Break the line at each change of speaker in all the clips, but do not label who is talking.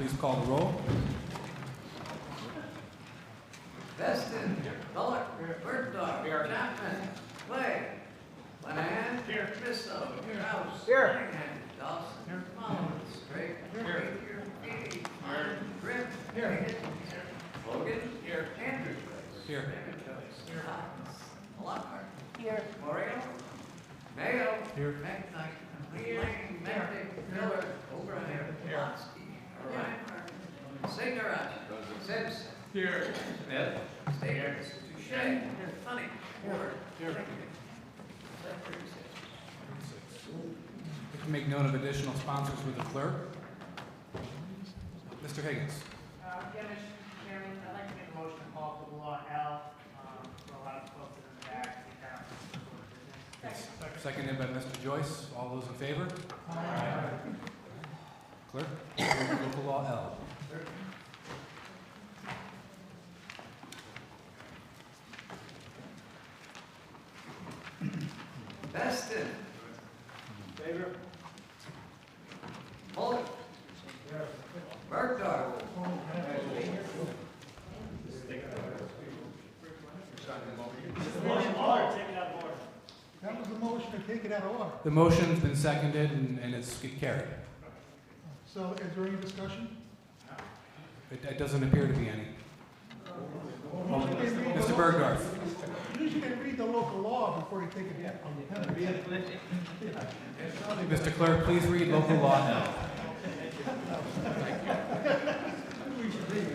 please call the roll.
Veston, Bullock, Bergdorf, Chapman, Clay, Lenahan, Misso, House, Cunningham, Dawson, Mullins, Drake, Beatty, Grimm, Higgins, Logan, Andrews,
Here.
Lockhart, Moreno, Mayo, McKnight, Lane, Medic, Miller, O'Brien, Pulaski, Ryan, Signarat, Simpson, Smith, Stegers, Touche, Funny, Ward,
We can make note of additional sponsors with the clerk. Mr. Higgins.
Again, Mr. Chairman, I'd like to make a motion to call for law L, for a lot of folks in the back,
Seconded by Mr. Joyce. All those in favor? Aye. Clerk, local law L.
Veston. Favor. Bullock. Bergdorf.
That was the motion to take it out of order.
The motion's been seconded and it's carried.
So is there any discussion?
It doesn't appear to be any. Mr. Bergdorf.
Usually you read the local law before you take it on the pen.
Mr. Clerk, please read local law L.
We should read it.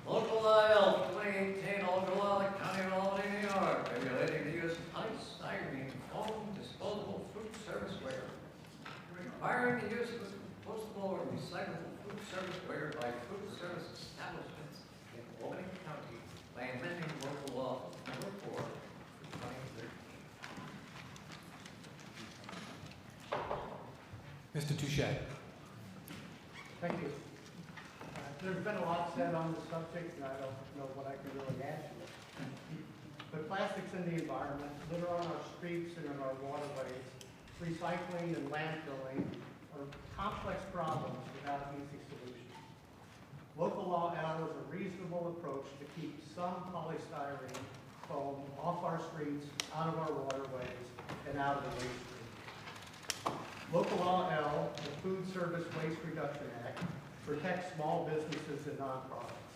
Local law L, 2018, local law, the County of Albany, New York, regulating the use of ice, styrene, foam, disposable food serviceware, requiring the use of compostable or recyclable food serviceware by food service establishments in Albany County by amending local law number 4 for 2013.
Mr. Touche.
Thank you. There's been a lot said on the subject, and I don't know what I can really add to it. But plastics in the environment, litter on our streets and in our waterways, recycling and landfilling are complex problems without easy solutions. Local law L is a reasonable approach to keep some polystyrene foam off our streets, out of our waterways, and out of the waste stream. Local law L, the Food Service Waste Reduction Act, protects small businesses and nonprofits.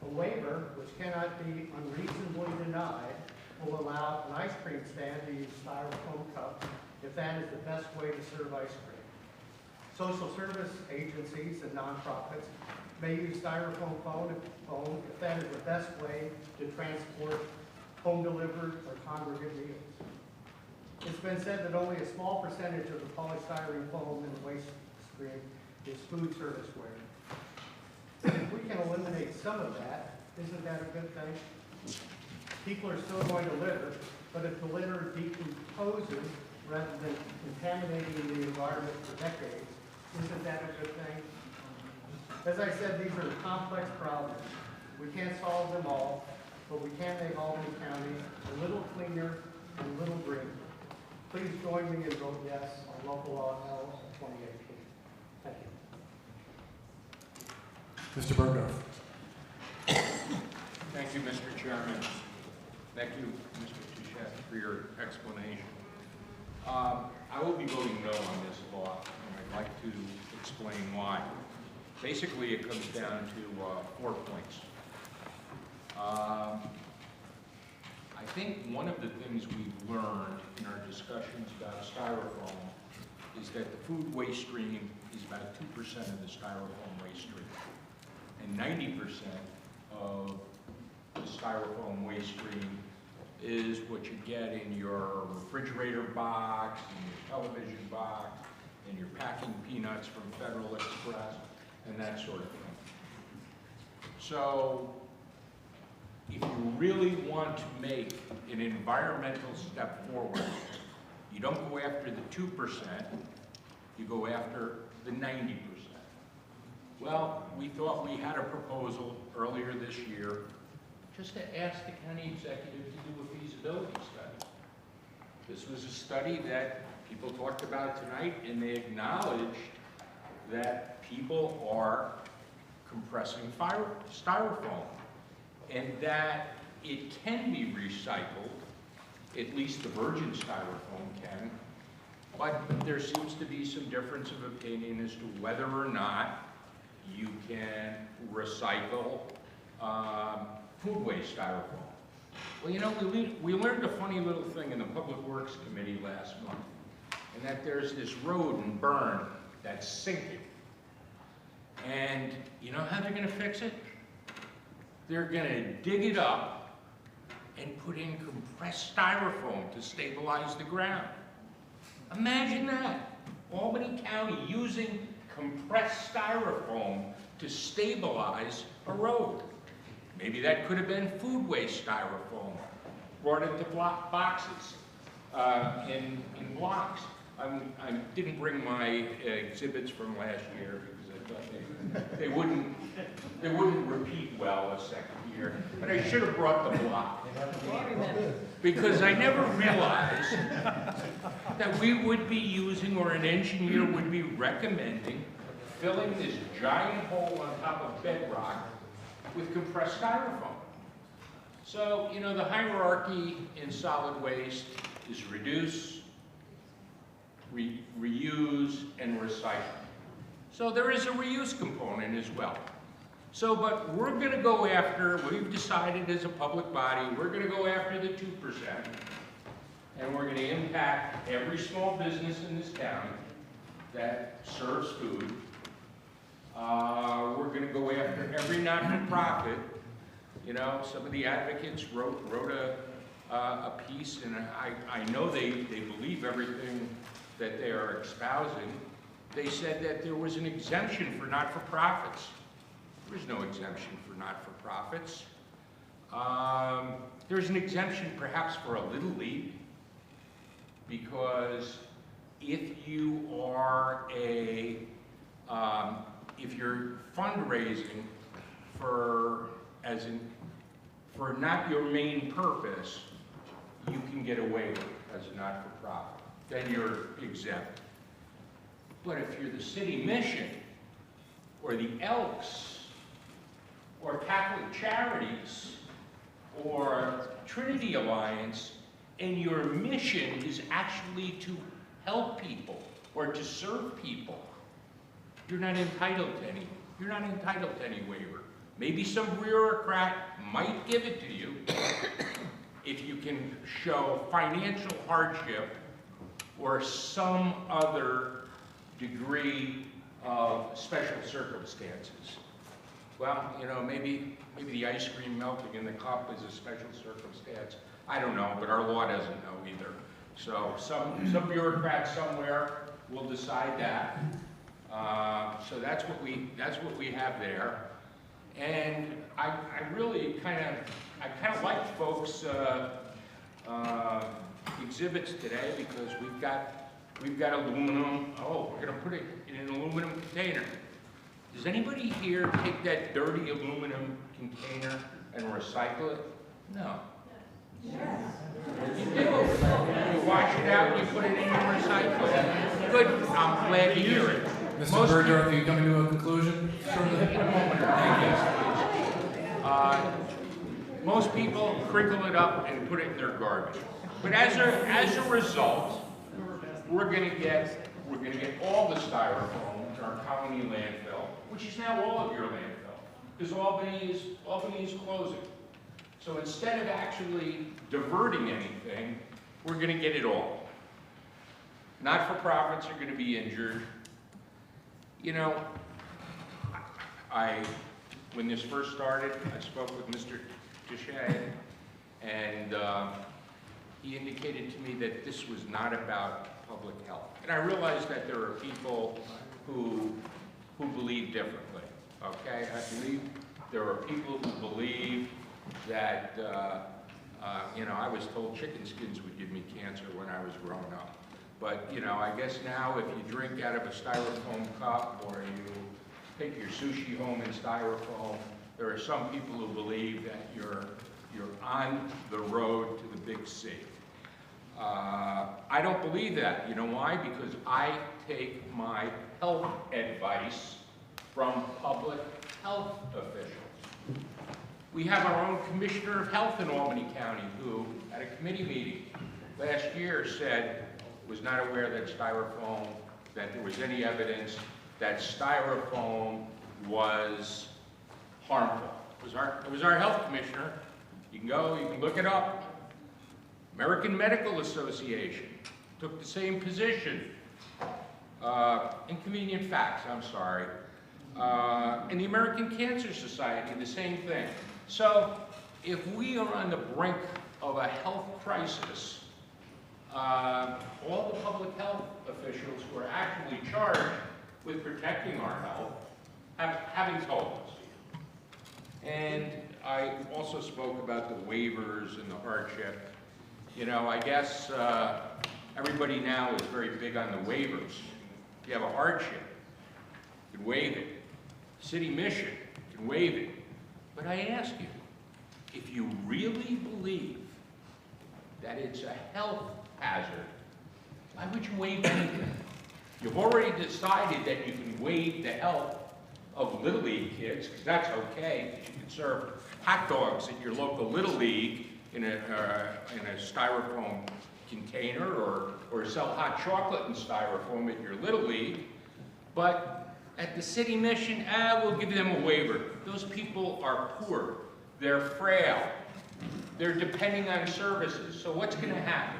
A waiver, which cannot be unreasonably denied, will allow an ice cream stand to use styrofoam cups if that is the best way to serve ice cream. Social service agencies and nonprofits may use styrofoam foam if that is the best way to transport home-delivered or congregate meals. It's been said that only a small percentage of the polystyrene foam in the waste stream is food serviceware. If we can eliminate some of that, isn't that a good thing? People are still going to litter, but if the litter decomposes rather than contaminating the environment for decades, isn't that a good thing? As I said, these are complex problems. We can't solve them all, but we can make Albany County a little cleaner and a little greener. Please join me and vote yes on local law L 2018. Thank you.
Mr. Bergdorf.
Thank you, Mr. Chairman. Thank you, Mr. Touche, for your explanation. I will be voting no on this law, and I'd like to explain why. Basically, it comes down to 4 points. I think one of the things we've learned in our discussions about styrofoam is that the food waste stream is about 2% of the styrofoam waste stream. And 90% of the styrofoam waste stream is what you get in your refrigerator box, in your television box, and you're packing peanuts from Federal Express, and that sort of thing. So, if you really want to make an environmental step forward, You don't go after the 2%, you go after the 90%. Well, we thought we had a proposal earlier this year just to ask the county executive to do a feasibility study. This was a study that people talked about tonight, and they acknowledged that people are compressing styrofoam, and that it can be recycled, at least the virgin styrofoam can, but there seems to be some difference of opinion as to whether or not you can recycle food waste styrofoam. Well, you know, we learned a funny little thing in the Public Works Committee last month, and that there's this road in Bern that's sinking. And you know how they're gonna fix it? They're gonna dig it up and put in compressed styrofoam to stabilize the ground. Imagine that. Albany County using compressed styrofoam to stabilize a road. Maybe that could have been food waste styrofoam, brought into boxes, in blocks. I didn't bring my exhibits from last year because I thought they wouldn't repeat well a second year. But I should have brought the block. Because I never realized that we would be using, or an engineer would be recommending, filling this giant hole on top of bedrock with compressed styrofoam. So, you know, the hierarchy in solid waste is reduce, reuse, and recycle. So there is a reuse component as well. So, but we're gonna go after, we've decided as a public body, we're gonna go after the 2%, and we're gonna impact every small business in this county that serves food. We're gonna go after every not-for-profit. You know, some of the advocates wrote a piece, and I know they believe everything that they are espousing. They said that there was an exemption for not-for-profits. There's no exemption for not-for-profits. There's an exemption perhaps for a Little League, because if you are if you're fundraising for not your main purpose, you can get away with it as a not-for-profit. Then you're exempt. But if you're the city mission, or the Elks, or Catholic Charities, or Trinity Alliance, and your mission is actually to help people or to serve people, you're not entitled to any. You're not entitled to any waiver. Maybe some bureaucrat might give it to you if you can show financial hardship or some other degree of special circumstances. Well, you know, maybe the ice cream melting in the cup is a special circumstance. I don't know, but our law doesn't know either. So some bureaucrat somewhere will decide that. So that's what we have there. And I really kind of like folks' exhibits today, because we've got aluminum. Oh, we're gonna put it in an aluminum container. Does anybody here take that dirty aluminum container and recycle it? No. Yes. You do. You wash it out, you put it in your recycling. Good. I'm glad to hear it.
Mr. Berger, are you coming to a conclusion?
Most people crinkle it up and put it in their garbage. But as a result, we're gonna get all the styrofoam to our county landfill, which is now all of your landfill, because Albany is closing. So instead of actually diverting anything, we're gonna get it all. Not-for-profits are gonna be injured. You know, when this first started, I spoke with Mr. Touche, and he indicated to me that this was not about public health. And I realize that there are people who believe differently, okay? I believe there are people who believe that, you know, I was told chicken skins would give me cancer when I was growing up. But, you know, I guess now if you drink out of a styrofoam cup or you take your sushi home in styrofoam, there are some people who believe that you're on the road to the big C. I don't believe that. You know why? Because I take my health advice from public health officials. We have our own Commissioner of Health in Albany County who, at a committee meeting last year, said was not aware that there was any evidence that styrofoam was harmful. It was our health commissioner. You can look it up. American Medical Association took the same position. Inconvenient facts, I'm sorry. And the American Cancer Society, the same thing. So, if we are on the brink of a health crisis, all the public health officials who are actually charged with protecting our health haven't told us. And I also spoke about the waivers and the hardship. You know, I guess everybody now is very big on the waivers. If you have a hardship, you can waive it. City mission, you can waive it. But I ask you, if you really believe that it's a health hazard, why would you waive anything? You've already decided that you can waive the health of Little League kids, because that's okay, because you can serve hot dogs at your local Little League in a styrofoam container, or sell hot chocolate in styrofoam at your Little League. But at the city mission, we'll give them a waiver. Those people are poor, they're frail, they're depending on services. So what's going to happen?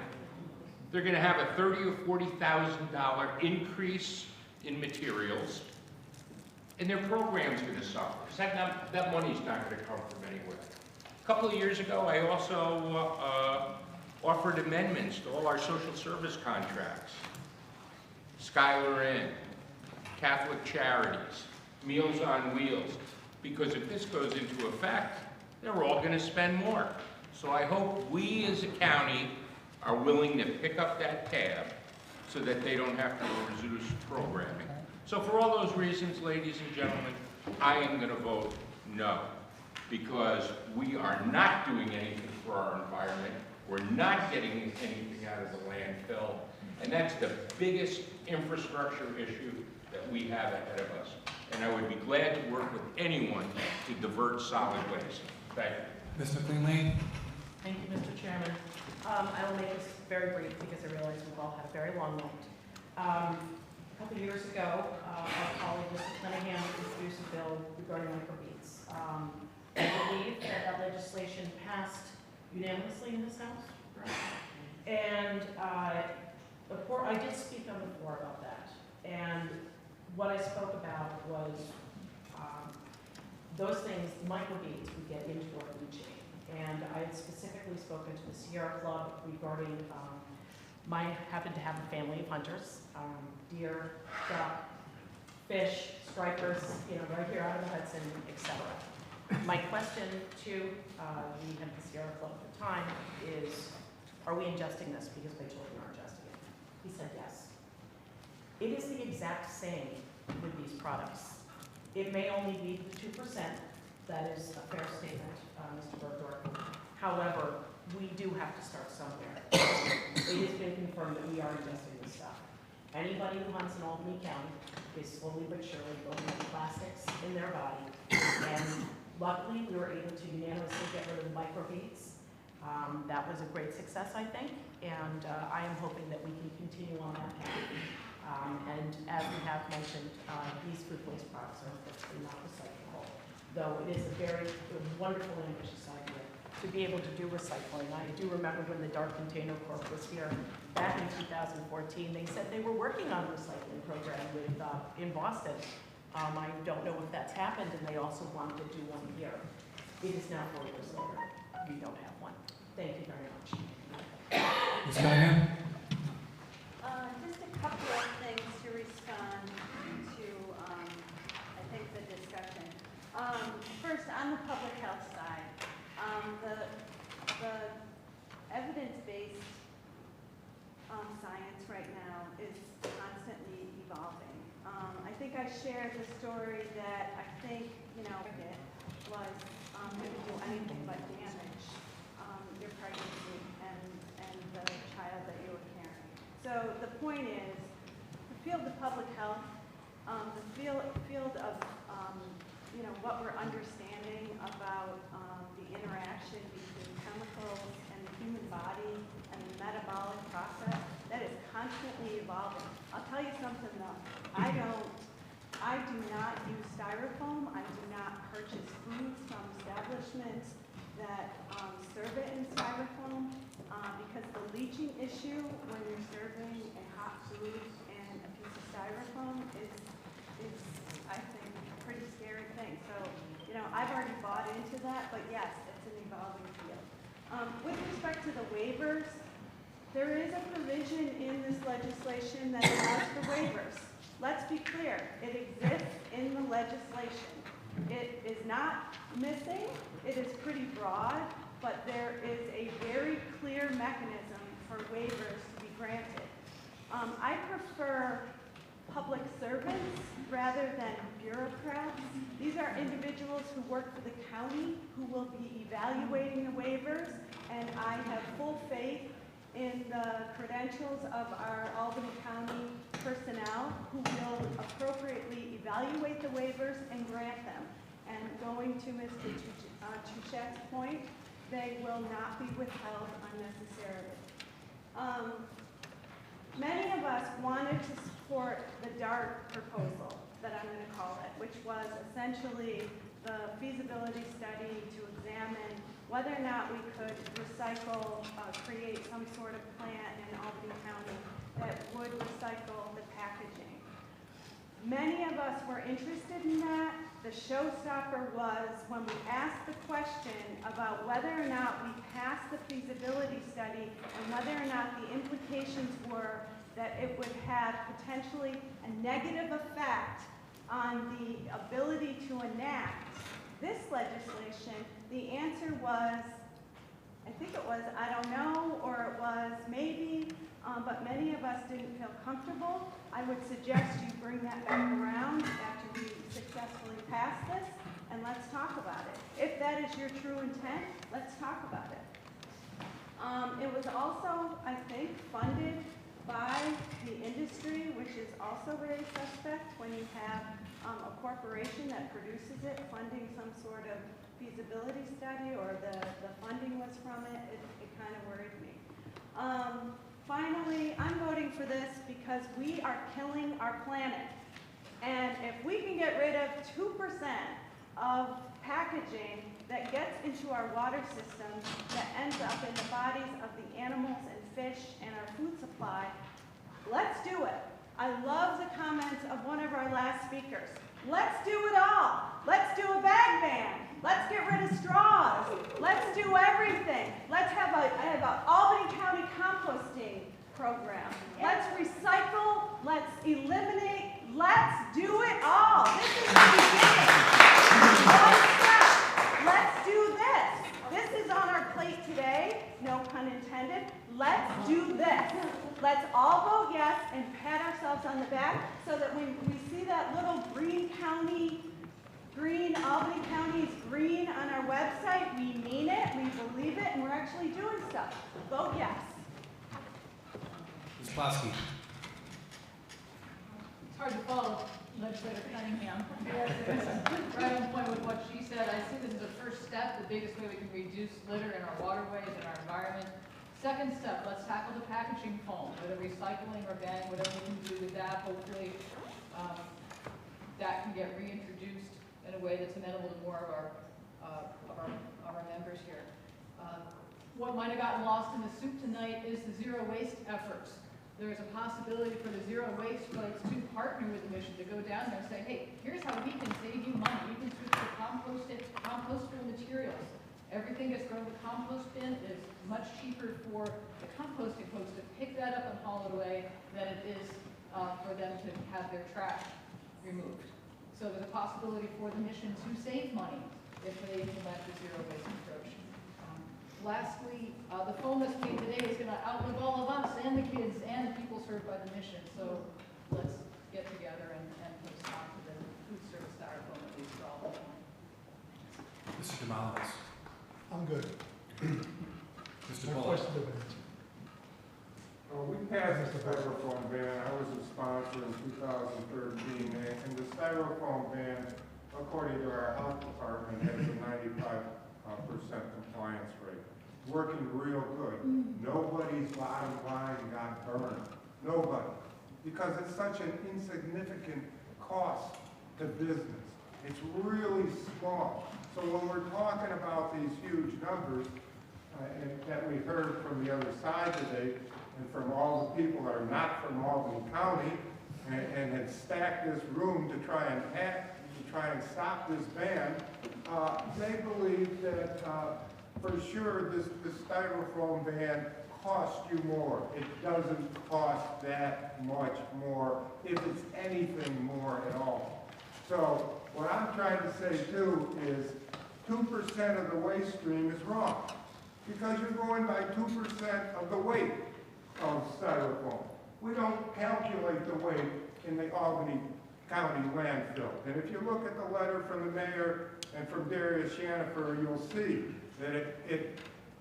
They're going to have a $30,000 or $40,000 increase in materials, and their program's going to suffer. That money's not going to come from anywhere. A couple of years ago, I also offered amendments to all our social service contracts. Skylar Inn, Catholic Charities, Meals on Wheels, because if this goes into effect, they're all going to spend more. So I hope we as a county are willing to pick up that tab so that they don't have to reduce programming. So for all those reasons, ladies and gentlemen, I am going to vote no, because we are not doing anything for our environment. We're not getting anything out of the landfill, and that's the biggest infrastructure issue that we have ahead of us. And I would be glad to work with anyone to divert solid waste. Thank you.
Ms. McLean?
Thank you, Mr. Chairman. I will make this very brief because I realize we've all had a very long night. A couple of years ago, our colleague Mr. Cunningham introduced a bill regarding microbeads. I believe that legislation passed unanimously in this House. And I did speak on the floor about that. And what I spoke about was those things, microbeads, would get into our food chain. And I had specifically spoken to the Sierra Club regarding, mine happened to have a family of hunters, deer, duck, fish, stripers, right here out of the Hudson, etc. My question to the head of the Sierra Club at the time is, are we ingesting this because my children are ingesting it? He said yes. It is the exact same with these products. It may only be 2%. That is a fair statement, Mr. Bergdorf. However, we do have to start somewhere. It has been confirmed that we are ingesting this stuff. Anybody who hunts in Albany County is slowly but surely building up plastics in their body. And luckily, we were able to unanimously get rid of the microbeads. That was a great success, I think, and I am hoping that we can continue on that path. And as we have mentioned, these food waste products are unfortunately not recyclable, though it is a very wonderful and ambitious idea to be able to do recycling. I do remember when the Dark Container Corp was here back in 2014, they said they were working on a recycling program in Boston. I don't know if that's happened, and they also wanted to do one here. It is now 4 years later. We don't have one. Thank you very much.
Ms. Cunningham?
Just a couple of things to respond to, I think, the discussion. First, on the public health side, the evidence-based science right now is constantly evolving. I think I shared the story that I think, you know, it was going to do anything but damage your pregnancy and the child that you were carrying. So the point is, the field of public health, the field of, you know, what we're understanding about the interaction between chemicals and the human body and the metabolic process, that is constantly evolving. I'll tell you something though, I do not use styrofoam. I do not purchase foods from establishments that serve it in styrofoam because the leaching issue when you're serving a hot food and a piece of styrofoam is I think, a pretty scary thing. So, you know, I've already bought into that, but yes, it's an evolving field. With respect to the waivers, there is a provision in this legislation that allows for waivers. Let's be clear, it exists in the legislation. It is not missing, it is pretty broad, but there is a very clear mechanism for waivers to be granted. I prefer public servants rather than bureaucrats. These are individuals who work for the county who will be evaluating the waivers, and I have full faith in the credentials of our Albany County personnel who will appropriately evaluate the waivers and grant them. And going to Mr. Tuchet's point, they will not be withheld unnecessarily. Many of us wanted to support the DART proposal, that I'm going to call it, which was essentially the feasibility study to examine whether or not we could recycle, create some sort of plant in Albany County that would recycle the packaging. Many of us were interested in that. The showstopper was when we asked the question about whether or not we passed the feasibility study and whether or not the implications were that it would have potentially a negative effect on the ability to enact this legislation. The answer was, I think it was, I don't know, or it was maybe, but many of us didn't feel comfortable. I would suggest you bring that back around after we successfully pass this, and let's talk about it. If that is your true intent, let's talk about it. It was also, I think, funded by the industry, which is also very suspect when you have a corporation that produces it funding some sort of feasibility study, or the funding was from it. It kind of worried me. Finally, I'm voting for this because we are killing our planet. And if we can get rid of 2% of packaging that gets into our water systems, that ends up in the bodies of the animals and fish and our food supply, let's do it. I love the comments of one of our last speakers. Let's do it all. Let's do a bag ban. Let's get rid of straws. Let's do everything. Let's have an Albany County composting program. Let's recycle. Let's eliminate. Let's do it all. This is the beginning. One step. Let's do this. This is on our plate today. No pun intended. Let's do this. Let's all vote yes and pat ourselves on the back so that when we see that little Albany County's green on our website, we mean it, we believe it, and we're actually doing stuff. Vote yes.
Ms. Plosky.
It's hard to follow Legislator Cunningham. Right on point with what she said. I see this as a first step, the biggest way we can reduce litter in our waterways and our environment. Second step, let's tackle the packaging foam, whether recycling or banning, whatever we can do with that. Hopefully, that can get reintroduced in a way that's amenable to more of our members here. What might have gotten lost in the soup tonight is the zero waste efforts. There is a possibility for the zero waste folks to partner with the mission to go down there and say, hey, here's how we can save you money. We can switch to compostable materials. Everything that's grown to compost bin is much cheaper for the composting folks to pick that up and haul it away than it is for them to have their trash removed. So there's a possibility for the mission to save money if they implement the zero waste approach. Lastly, the foam that's made today is gonna outlive all of us and the kids and the people served by the mission. So let's get together and put a stop to the food service styrofoam at least for all of them.
Mr. Demolinis.
I'm good.
Mr.
My
Bullock.
question has been answered.
We passed the styrofoam ban. I was a sponsor in 2013, and the styrofoam ban, according to our health department, has a 95% compliance rate. Working real good. Nobody's bottom line got burned. Nobody. Because it's such an insignificant cost to business. It's really small. So when we're talking about these huge numbers, and that we heard from the other side today, and from all the people that are not from Albany County, and had stacked this room to try and stop this ban, they believe that for sure this styrofoam ban costs you more. It doesn't cost that much more, if it's anything more at all. So what I'm trying to say too is 2% of the waste stream is wrong, because you're going by 2% of the weight of styrofoam. We don't calculate the weight in the Albany County landfill. And if you look at the letter from the mayor and from Darius Shanifer, you'll see that it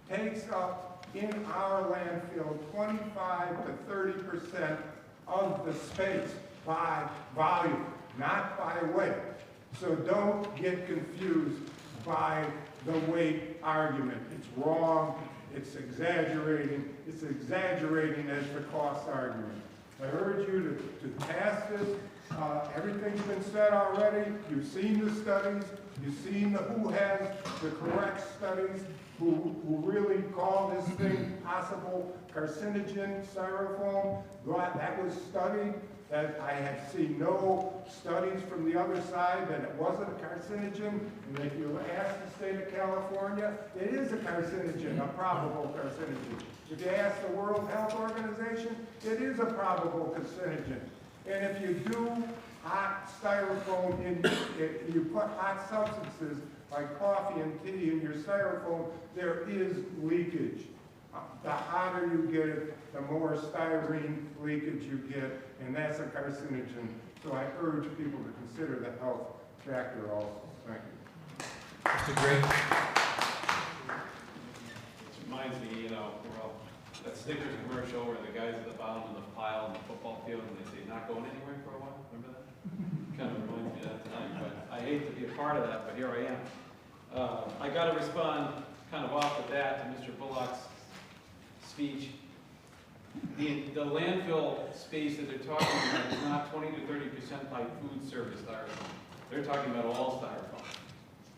takes up in our landfill 25 to 30% of the space by volume, not by weight. So don't get confused by the weight argument. It's wrong, it's exaggerating as the cost argument. I urge you to pass this. Everything's been said already. You've seen the studies. You've seen who has the correct studies, who really call this thing possible carcinogen, styrofoam. That was studied. That I have seen no studies from the other side that it wasn't a carcinogen. And if you ask the state of California, it is a carcinogen, a probable carcinogen. If you ask the World Health Organization, it is a probable carcinogen. And if you do hot styrofoam if you put hot substances like coffee and tea in your styrofoam, there is leakage. The hotter you get it, the more styrene leakage you get, and that's a carcinogen. So I urge people to consider the health factor also. Thank you.
Mr. Gray.
It reminds me, well, that Snickers commercial where the guy's at the bottom of the pile in the football field and they say, not going anywhere for a while. Remember that? Kind of reminds me of that tonight, but I hate to be a part of that, but here I am. I got to respond kind of off the bat to Mr. Bullock's speech. The landfill space that they're talking about is not 20 to 30% by food service styrofoam. They're talking about all styrofoam,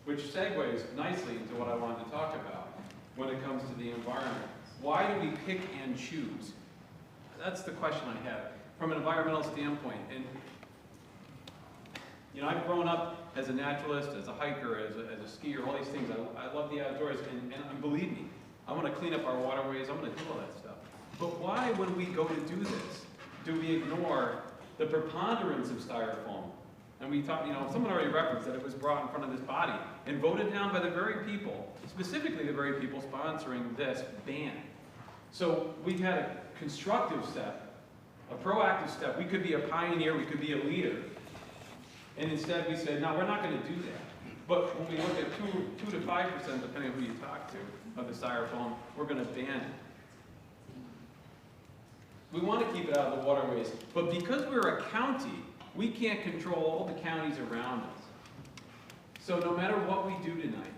which segues nicely into what I wanted to talk about when it comes to the environment. Why do we pick and choose? That's the question I have from an environmental standpoint. And I've grown up as a naturalist, as a hiker, as a skier, all these things. I love the outdoors, and believe me, I want to clean up our waterways. I want to do all that stuff. But why, when we go to do this, do we ignore the preponderance of styrofoam? And we talked, someone already referenced that it was brought in front of this body and voted down by the very people, specifically the very people sponsoring this ban. So we've had a constructive step, a proactive step. We could be a pioneer, we could be a leader. And instead we said, no, we're not going to do that. But when we look at 2 to 5%, depending on who you talk to, of the styrofoam, we're going to ban it. We want to keep it out of the waterways, but because we're a county, we can't control all the counties around us. So no matter what we do tonight,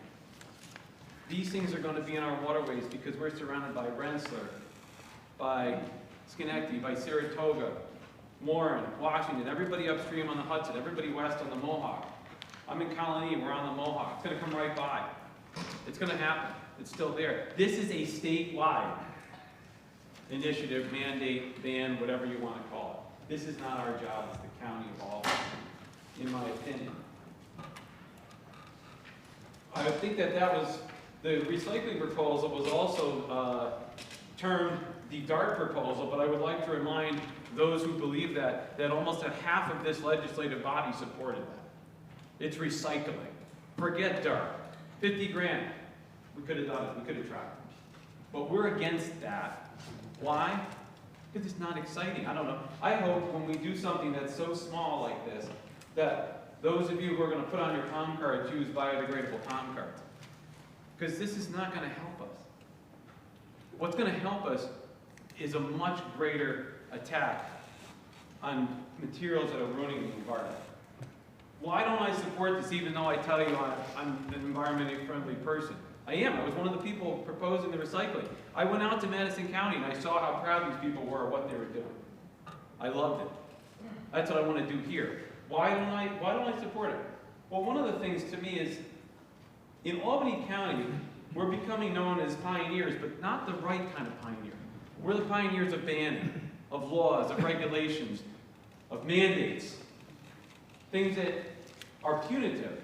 these things are going to be in our waterways because we're surrounded by Rensselaer, by Schenectady, by Saratoga, Warren, Washington, everybody upstream on the Hudson, everybody west on the Mohawk. I'm in Colony, we're on the Mohawk. It's going to come right by. It's going to happen. It's still there. This is a statewide initiative, mandate, ban, whatever you want to call it. This is not our job as the county of Albany, in my opinion. I think that was, the recycling proposal was also termed the DART proposal, but I would like to remind those who believe that almost a half of this legislative body supported that. It's recycling. Forget DART. 50 grand. We could have done it. We could have tried. But we're against that. Why? Because it's not exciting. I don't know. I hope when we do something that's so small like this, that those of you who are going to put on your Tom cards use biodegradable Tom cards. Because this is not going to help us. What's going to help us is a much greater attack on materials that are ruining the environment. Why don't I support this even though I tell you I'm an environmentally friendly person? I am. I was one of the people proposing the recycling. I went out to Madison County and I saw how proud these people were of what they were doing. I loved it. That's what I want to do here. Why don't I support it? Well, one of the things to me is, in Albany County, we're becoming known as pioneers, but not the right kind of pioneer. We're the pioneers of banning, of laws, of regulations, of mandates, things that are punitive.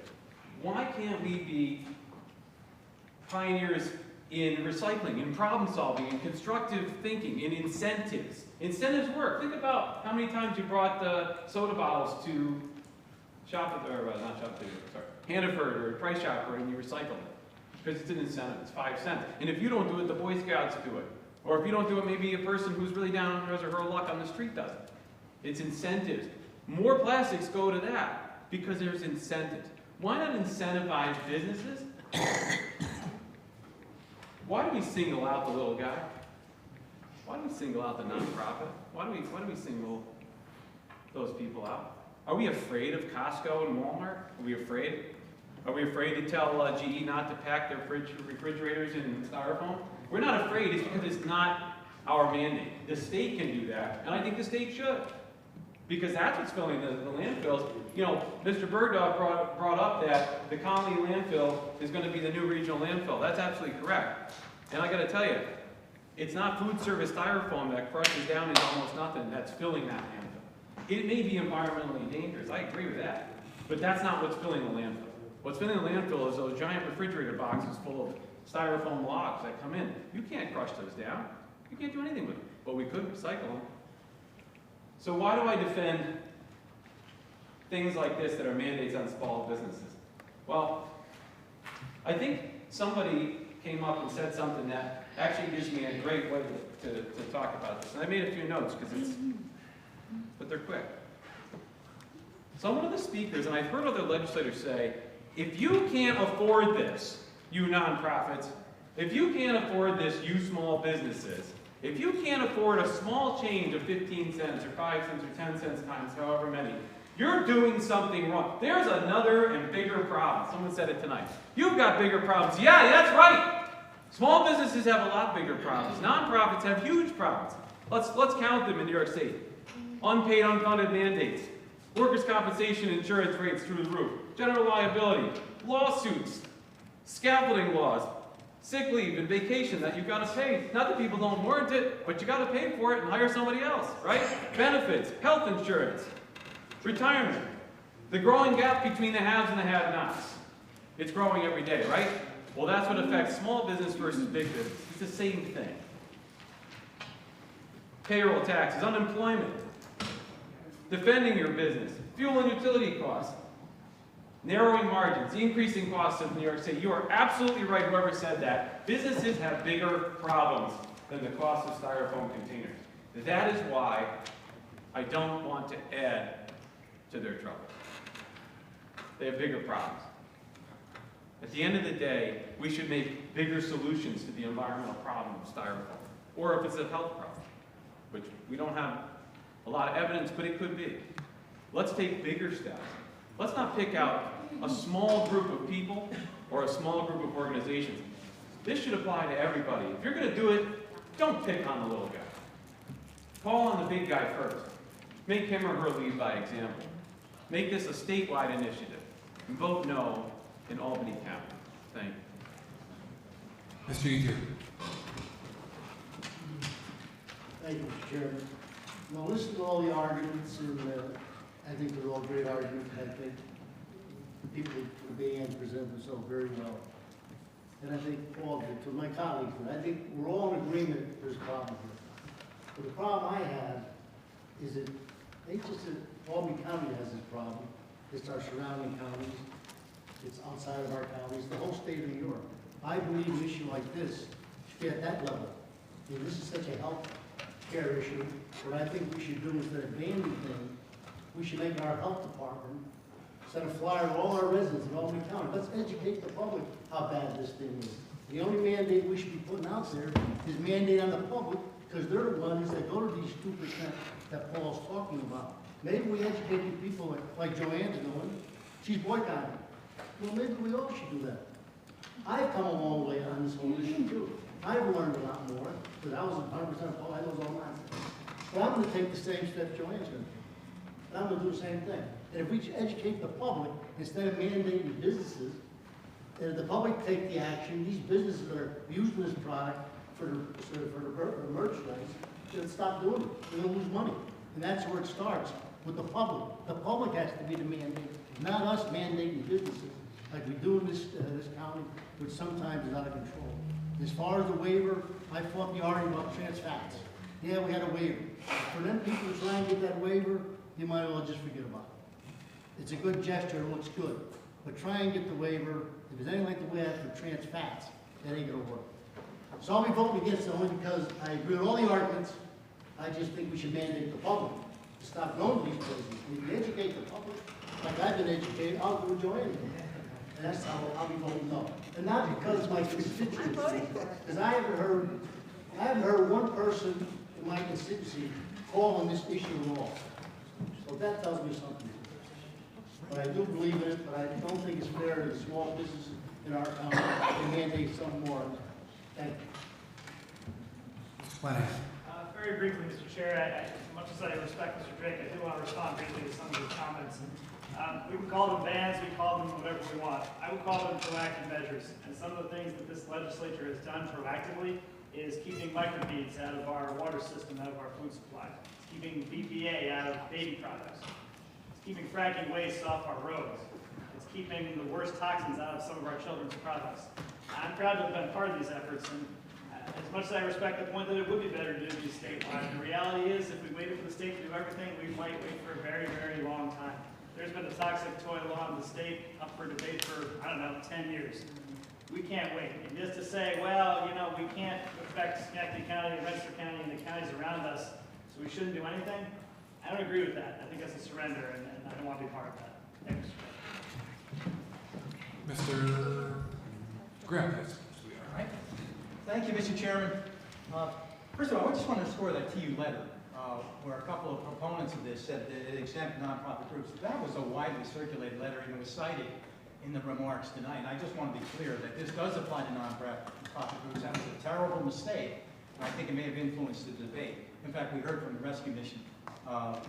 Why can't we be pioneers in recycling, in problem solving, in constructive thinking, in incentives? Incentives work. Think about how many times you brought the soda bottles to Hannaford or Price Chopper and you recycle it. Because it's an incentive, it's 5 cents. And if you don't do it, the Boy Scouts do it. Or if you don't do it, maybe a person who's really down on his or her luck on the street does it. It's incentives. More plastics go to that because there's incentives. Why not incentivize businesses? Why do we single out the little guy? Why do we single out the nonprofit? Why do we single those people out? Are we afraid of Costco and Walmart? Are we afraid? Are we afraid to tell GE not to pack their refrigerators in styrofoam? We're not afraid. It's because it's not our mandate. The state can do that, and I think the state should. Because that's what's filling the landfills. You know, Mr. Bergdorf brought up that the Conley landfill is going to be the new regional landfill. That's absolutely correct. And I got to tell you, it's not food service styrofoam that crushes down into almost nothing that's filling that landfill. It may be environmentally dangerous. I agree with that. But that's not what's filling the landfill. What's filling the landfill is those giant refrigerator boxes full of styrofoam logs that come in. You can't crush those down. You can't do anything with them. But we could recycle them. So why do I defend things like this that are mandates on small businesses? Well, I think somebody came up and said something that actually gives me a great way to talk about this. And I made a few notes but they're quick. So one of the speakers, and I've heard other legislators say, if you can't afford this, you nonprofits, if you can't afford this, you small businesses, if you can't afford a small change of 15 cents or 5 cents or 10 cents times however many, you're doing something wrong. There's another and bigger problem. Someone said it tonight. You've got bigger problems. Yeah, that's right. Small businesses have a lot bigger problems. Nonprofits have huge problems. Let's count them in New York State. Unpaid, unfunded mandates. Workers' compensation insurance rates through the roof. General liability. Lawsuits. Scaffolding laws. Sick leave and vacation that you've got to pay. Not that people don't warrant it, but you got to pay for it and hire somebody else, right? Benefits, health insurance, retirement. The growing gap between the haves and the have-nots. It's growing every day, right? Well, that's what affects small business versus big business. It's the same thing. Payroll taxes, unemployment, defending your business, fuel and utility costs, narrowing margins, increasing costs of New York City. You are absolutely right, whoever said that. Businesses have bigger problems than the cost of styrofoam containers. That is why I don't want to add to their trouble. They have bigger problems. At the end of the day, we should make bigger solutions to the environmental problem of styrofoam. Or if it's a health problem, which we don't have a lot of evidence, but it could be. Let's take bigger steps. Let's not pick out a small group of people or a small group of organizations. This should apply to everybody. If you're going to do it, don't pick on the little guy. Call on the big guy first. Make him or her lead by example. Make this a statewide initiative. And vote no in Albany County. Thank you.
Mr. Eager.
Thank you, Mr. Chairman. Now, listen to all the arguments, and I think they're all great arguments. I think the people at the end present themselves very well. And I think all to my colleagues, and I think we're all in agreement there's a problem here. But the problem I have is that ain't just that Albany County has this problem. It's our surrounding counties. It's outside of our counties, the whole state of New York. I believe an issue like this be at that level. I mean, this is such a health care issue. What I think we should do instead of banning things, we should make our health department send a flyer to all our residents in Albany County. Let's educate the public how bad this thing is. The only mandate we should be putting out there is mandate on the public, because they're the ones that go to these 2% that Paul's talking about. Maybe we educate the people like Joanne's doing. She's boycotting. Well, maybe we all should do that. I've come a long way on this whole issue too. I've learned a lot more, because I was 100% Paul, I was all nonsense. But I'm gonna take the same steps Joanne's gonna take. And I'm gonna do the same thing. And if we educate the public, instead of mandating businesses, and if the public take the action, these businesses that are using this product for the merchandise, should stop doing it. They're gonna lose money. And that's where it starts, with the public. The public has to be the mandate, not us mandating businesses like we do in this county, which sometimes is out of control. As far as the waiver, I fought the argument about trans fats. Yeah, we had a waiver. For them people to try and get that waiver, you might as well just forget about it. It's a good gesture, it looks good. But try and get the waiver. If there's anything like the way that for trans fats, that ain't gonna work. So I'll be voting against it only because I agree with all the arguments. I just think we should mandate the public to stop going to these places. And if you educate the public, like I've been educated, I'll do what Joanne did. And that's how I'll be voting no. And not because it's my constituency, because I haven't heard one person in my constituency call on this issue at all. So that tells me something. But I do believe in it, but I don't think it's fair to the small businesses in our county to mandate some more. Thank you.
Flanagan.
Very briefly, Mr. Chair, as much as I respect Mr. Drake, I do want to respond briefly to some of his comments. We would call them bans, we call them whatever we want. I would call them proactive measures. And some of the things that this legislature has done proactively is keeping microbeads out of our water system, out of our food supply. It's keeping BPA out of baby products. It's keeping fracking waste off our roads. It's keeping the worst toxins out of some of our children's products. I'm proud to have been part of these efforts, and as much as I respect the point that it would be better to do these statewide, the reality is if we waited for the state to do everything, we might wait for a very, very long time. There's been a toxic toy law in the state up for debate for, I don't know, 10 years. We can't wait. And just to say, well, you know, we can't affect Schenectady County and Webster County and the counties around us, so we shouldn't do anything, I don't agree with that. I think that's a surrender, and I don't want to be part of that. Thanks.
Mr. Graham, yes.
All right. Thank you, Mr. Chairman. First of all, I just want to score that TU letter, where a couple of proponents of this said that it exempt nonprofit groups. That was a widely circulated letter, and it was cited in the remarks tonight. And I just want to be clear that this does apply to nonprofit groups. That was a terrible mistake, and I think it may have influenced the debate. In fact, we heard from the rescue mission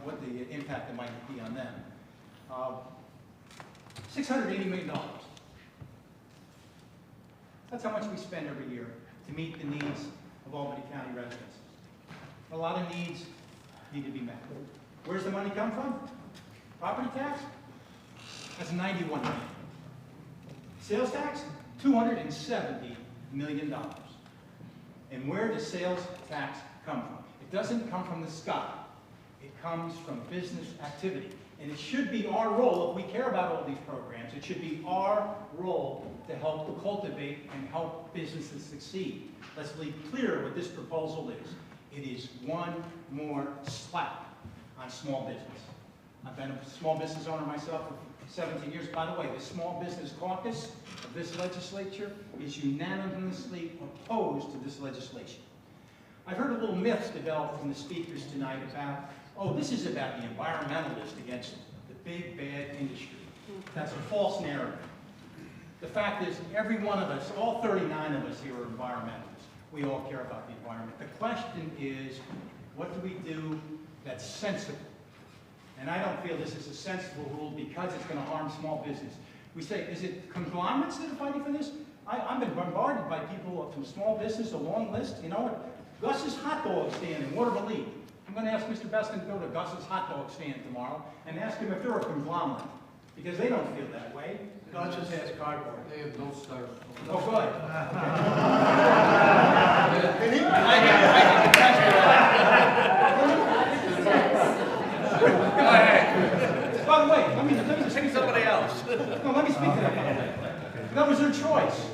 what the impact it might be on them. $680 million. That's how much we spend every year to meet the needs of Albany County residents. A lot of needs need to be met. Where's the money come from? Property tax? That's $91 million. Sales tax? $270 million. And where does sales tax come from? It doesn't come from the sky. It comes from business activity. And it should be our role, if we care about all these programs, it should be our role to help cultivate and help businesses succeed. Let's be clear what this proposal is. It is one more slap on small business. I've been a small business owner myself for 17 years. By the way, the Small Business Caucus of this legislature is unanimously opposed to this legislation. I've heard a little myths develop from the speakers tonight about, oh, this is about the environmentalists against the big bad industry. That's a false narrative. The fact is, every one of us, all 39 of us here are environmentalists. We all care about the environment. The question is, what do we do that's sensible? And I don't feel this is a sensible rule because it's going to harm small business. We say, is it conglomerates that are fighting for this? I've been bombarded by people from small business, a long list. You know what? Gus's hot dog stand in Waterville Lee. I'm going to ask Mr. Beston to go to Gus's hot dog stand tomorrow and ask him if they're a conglomerate, because they don't feel that way.
Gus just has cardboard. They have no styrofoam.
Oh, good.
Go ahead.
By the way, let me
Say somebody else.
No, let me speak to that. That was their choice.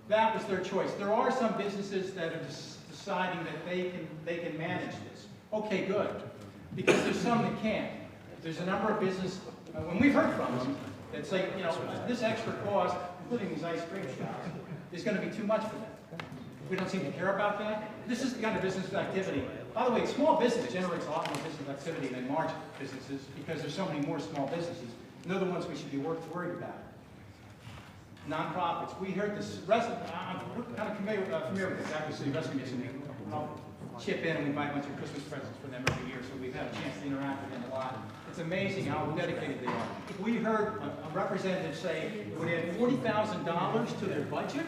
That that was their choice. There are some businesses that are deciding that they can manage this. Okay, good, because there's some that can't. There's a number of businesses, when we've heard from them, that say, you know, this extra cost, including these ice cream shops, is going to be too much for them. We don't seem to care about that. This is the kind of business activity. By the way, small business generates a lot more business activity than large businesses because there's so many more small businesses. And they're the ones we should be worried about. Nonprofits. We heard this. I'm kind of familiar with this. Actually, Rescue Mission. I'll chip in and we buy a bunch of Christmas presents for them every year, so we've had a chance to interact with them a lot. It's amazing how dedicated they are. We heard a representative say it would add $40,000 to their budget.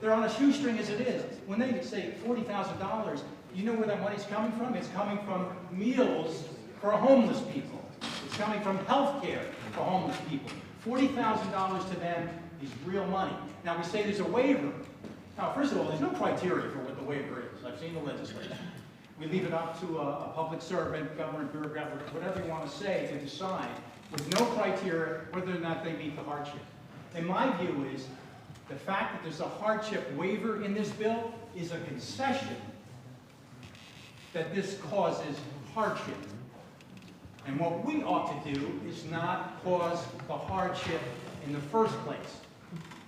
They're on a shoestring as it is. When they say $40,000, you know where that money's coming from? It's coming from meals for homeless people. It's coming from health care for homeless people. $40,000 to them is real money. Now we say there's a waiver. Now, first of all, there's no criteria for what the waiver is. I've seen the legislation. We leave it up to a public servant, government bureaucrat, whatever you want to say, to decide with no criteria whether or not they meet the hardship. And my view is the fact that there's a hardship waiver in this bill is a concession that this causes hardship. And what we ought to do is not cause the hardship in the first place.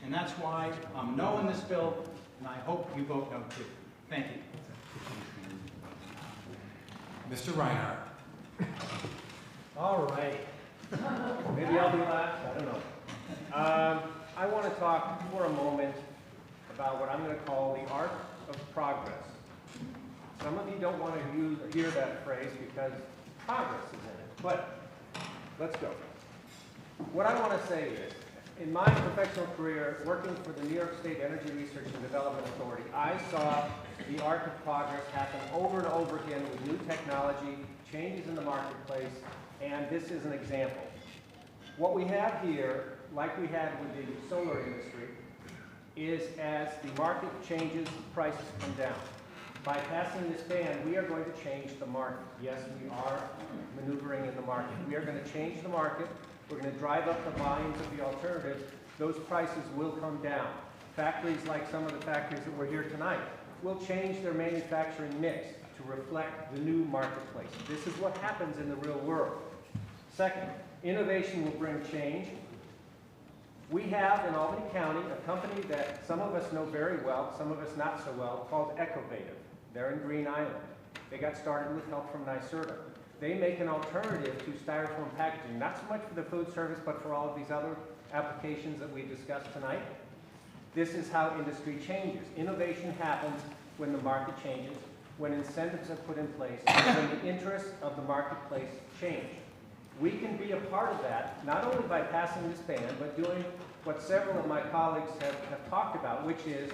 And that's why I'm no in this bill, and I hope you vote no too. Thank you.
Mr. Reinhardt.
All right. Maybe I'll be last, I don't know. I want to talk for a moment about what I'm going to call the art of progress. Some of you don't want to hear that phrase because progress is in it, but let's go. What I want to say is, in my professional career, working for the New York State Energy Research and Development Authority, I saw the art of progress happen over and over again with new technology, changes in the marketplace, and this is an example. What we have here, like we had with the solar industry, is as the market changes, prices come down. By passing this ban, we are going to change the market. Yes, we are maneuvering in the market. We are going to change the market. We're going to drive up the volumes of the alternatives. Those prices will come down. Factories like some of the factories that were here tonight will change their manufacturing mix to reflect the new marketplace. This is what happens in the real world. Second, innovation will bring change. We have in Albany County a company that some of us know very well, some of us not so well, called Ecovative. They're in Green Island. They got started with help from NYSERDA. They make an alternative to styrofoam packaging, not so much for the food service, but for all of these other applications that we discussed tonight. This is how industry changes. Innovation happens when the market changes, when incentives are put in place, when the interests of the marketplace change. We can be a part of that, not only by passing this ban, but doing what several of my colleagues have talked about, which is,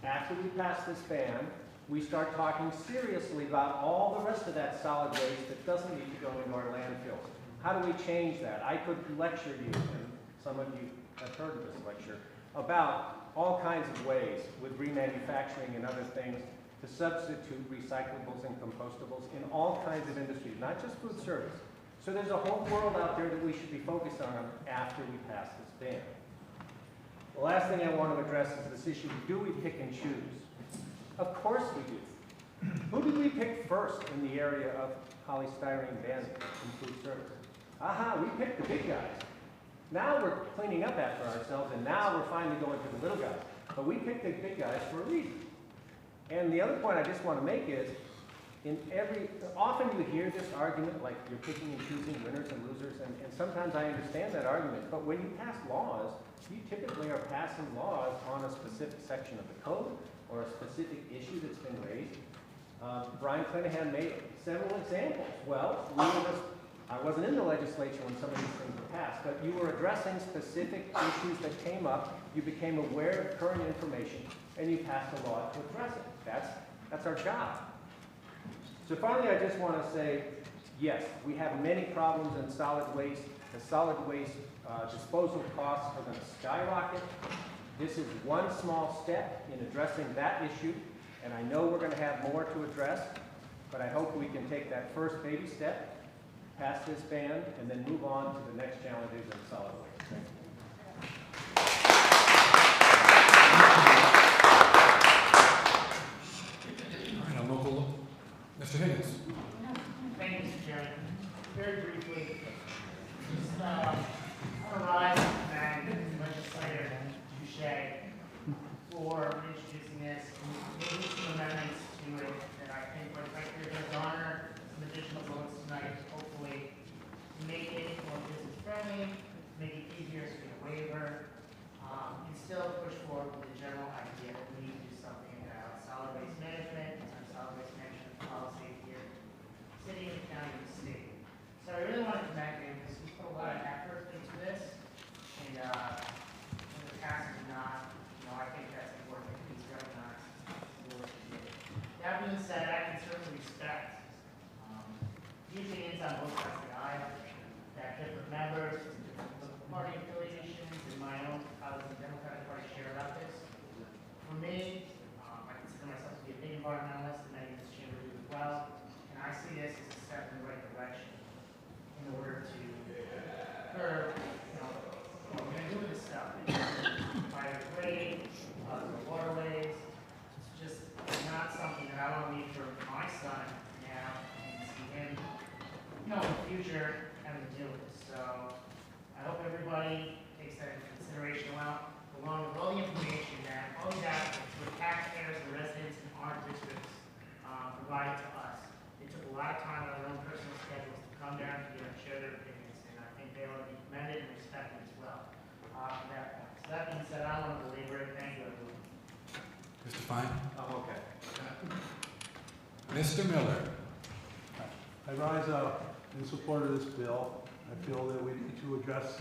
after we pass this ban, we start talking seriously about all the rest of that solid waste that doesn't need to go into our landfills. How do we change that? I could lecture you, and some of you have heard of this lecture, about all kinds of ways with remanufacturing and other things to substitute recyclables and compostables in all kinds of industries, not just food service. So there's a whole world out there that we should be focused on after we pass this ban. The last thing I want to address is this issue, do we pick and choose? Of course we do. Who did we pick first in the area of polystyrene banning in food service? Aha, we picked the big guys. Now we're cleaning up after ourselves, and now we're finally going to the little guys. But we picked the big guys for a reason. And the other point I just want to make is, often you hear this argument like you're picking and choosing winners and losers, and sometimes I understand that argument, but when you pass laws, you typically are passing laws on a specific section of the code or a specific issue that's been raised. Brian Clanahan made several examples. Well, I wasn't in the legislature when some of these things were passed, but you were addressing specific issues that came up, you became aware of current information, and you passed a law to address it. That's our job. So finally, I just want to say, yes, we have many problems in solid waste. The solid waste disposal costs are going to skyrocket. This is one small step in addressing that issue, and I know we're going to have more to address, but I hope we can take that first baby step, pass this ban, and then move on to the next challenges in solid waste. Thank you.
That being said, I can certainly respect opinions on both sides of the aisle, that different members, different party affiliations, and my own colleagues in the Democratic Party share about this. For me, I consider myself to be a big environmentalist, and many in this chamber do as well, and I see this as a step in the right direction in order to curb, what we're going to do with this stuff. Private grade, the waterways, it's just not something that I want to leave for my son now and see him, in the future having to deal with this. So I hope everybody takes that into consideration along with all the information that all these applicants, the taxpayers, the residents in our districts provide to us. They took a lot of time on their own personal schedules to come down here and share their opinions, and I think they ought to be commended and respected as well from that point. So that being said, I don't want to belabor it. Thank you, everyone.
Mr. Fine?
I'm okay.
Mr. Miller?
I rise up in support of this bill. I feel that we need to address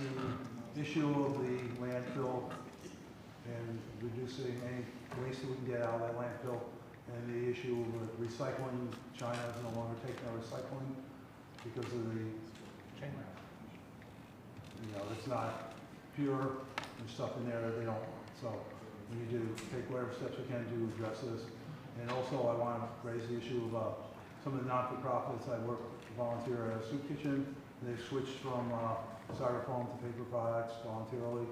the issue of the landfill and reducing any waste that we can get out of that landfill, and the issue of recycling. China is no longer taking our recycling because of the chain wrap. It's not pure. There's stuff in there that they don't want. So we need to take whatever steps we can to address this. And also I want to raise the issue of some of the not-for-profits. I volunteer at a soup kitchen. They've switched from styrofoam to paper products voluntarily.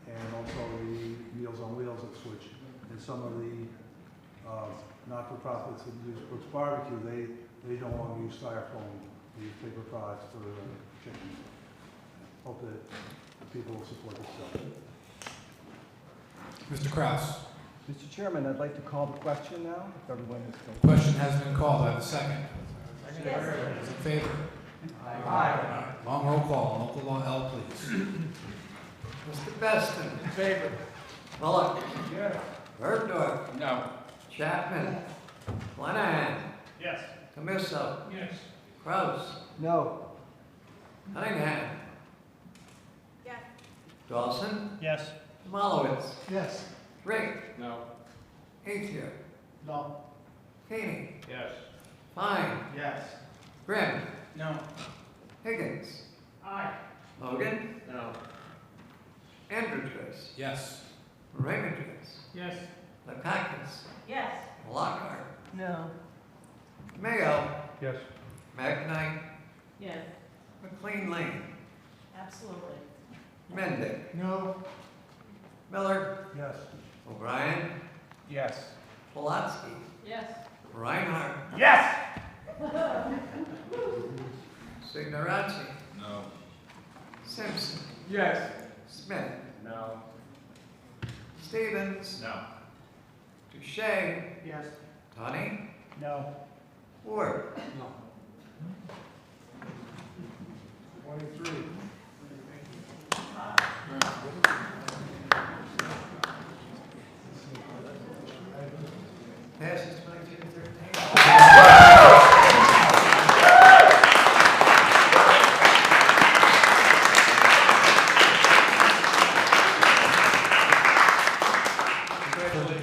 And also the Meals on Wheels have switched. And some of the not-for-profits that use Brooks Barbecue, they don't want to use styrofoam. They use paper products for the chicken. Hope that people will support this bill.
Mr. Kraus?
Mr. Chairman, I'd like to call the question now, if everyone is going.
Question has been called. I have a second.
Yes.
Those in favor?
Aye.
Long roll call. Local law L, please.
Mr. Beston.
In favor.
Bullock.
Yes.
Bergdorf.
No.
Chapman. Flanagan.
Yes.
Camiso.
Yes.
Kraus.
No.
Cunningham.
Yes.
Dawson.
Yes.
Malowitz.
Yes.
Rick.
No.
Athier.
No.
Keeney.
Yes.
Fine.
Yes.
Grimm.
No.
Higgins.
Aye.
Logan.
No.
Andrewes.
Yes.
Raymond.
Yes.
Lekakis.
Yes.
Lockhart.
No.
Mayo.
Yes.
McKnight.
Yes.
McLean Lane.
Absolutely.
Mendick.
No.
Miller,
Yes.
O'Brien,
Yes.
Pulaski,
Yes.
Reinhardt,
Yes!
Signorazzi,
No.
Simpson,
Yes.
Smith,
No.
Stevens,
No.
Touche,
Yes.
Tony,
No.
Ward.
No.
23. Passes 22-13.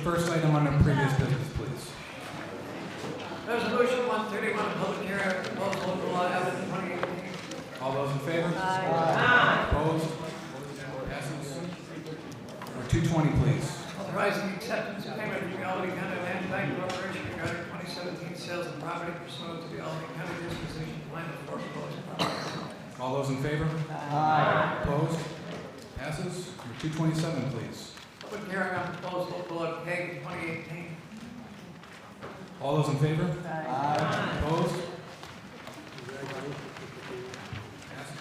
First item under previous business, please.
Resolution 131, public hearing, proposed local law, Albany 2018.
All those in favor?
Aye.
Opposed? Passes. Number 220, please.
Authorizing acceptance of payment from the Albany County Land Bank Corporation regarding 2017 sales of property pursuant to the Albany County disposition plan of foreclosed property.
All those in favor?
Aye.
Opposed? Passes. Number 227, please.
Public hearing on proposed local law K 2018.
All those in favor?
Aye.
Opposed? Passes.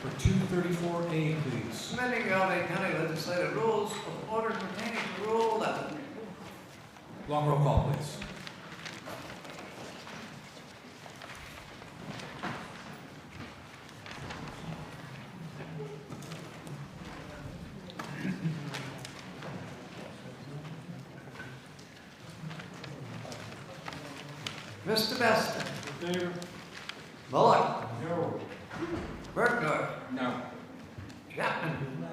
For 234A, please.
Amending the Albany County legislative rules of order pertaining to Rule 11.
Long roll call, please.
Mr. Beston.
In favor?
Bullock.
No.
Bergdorf.
No.
Chapman.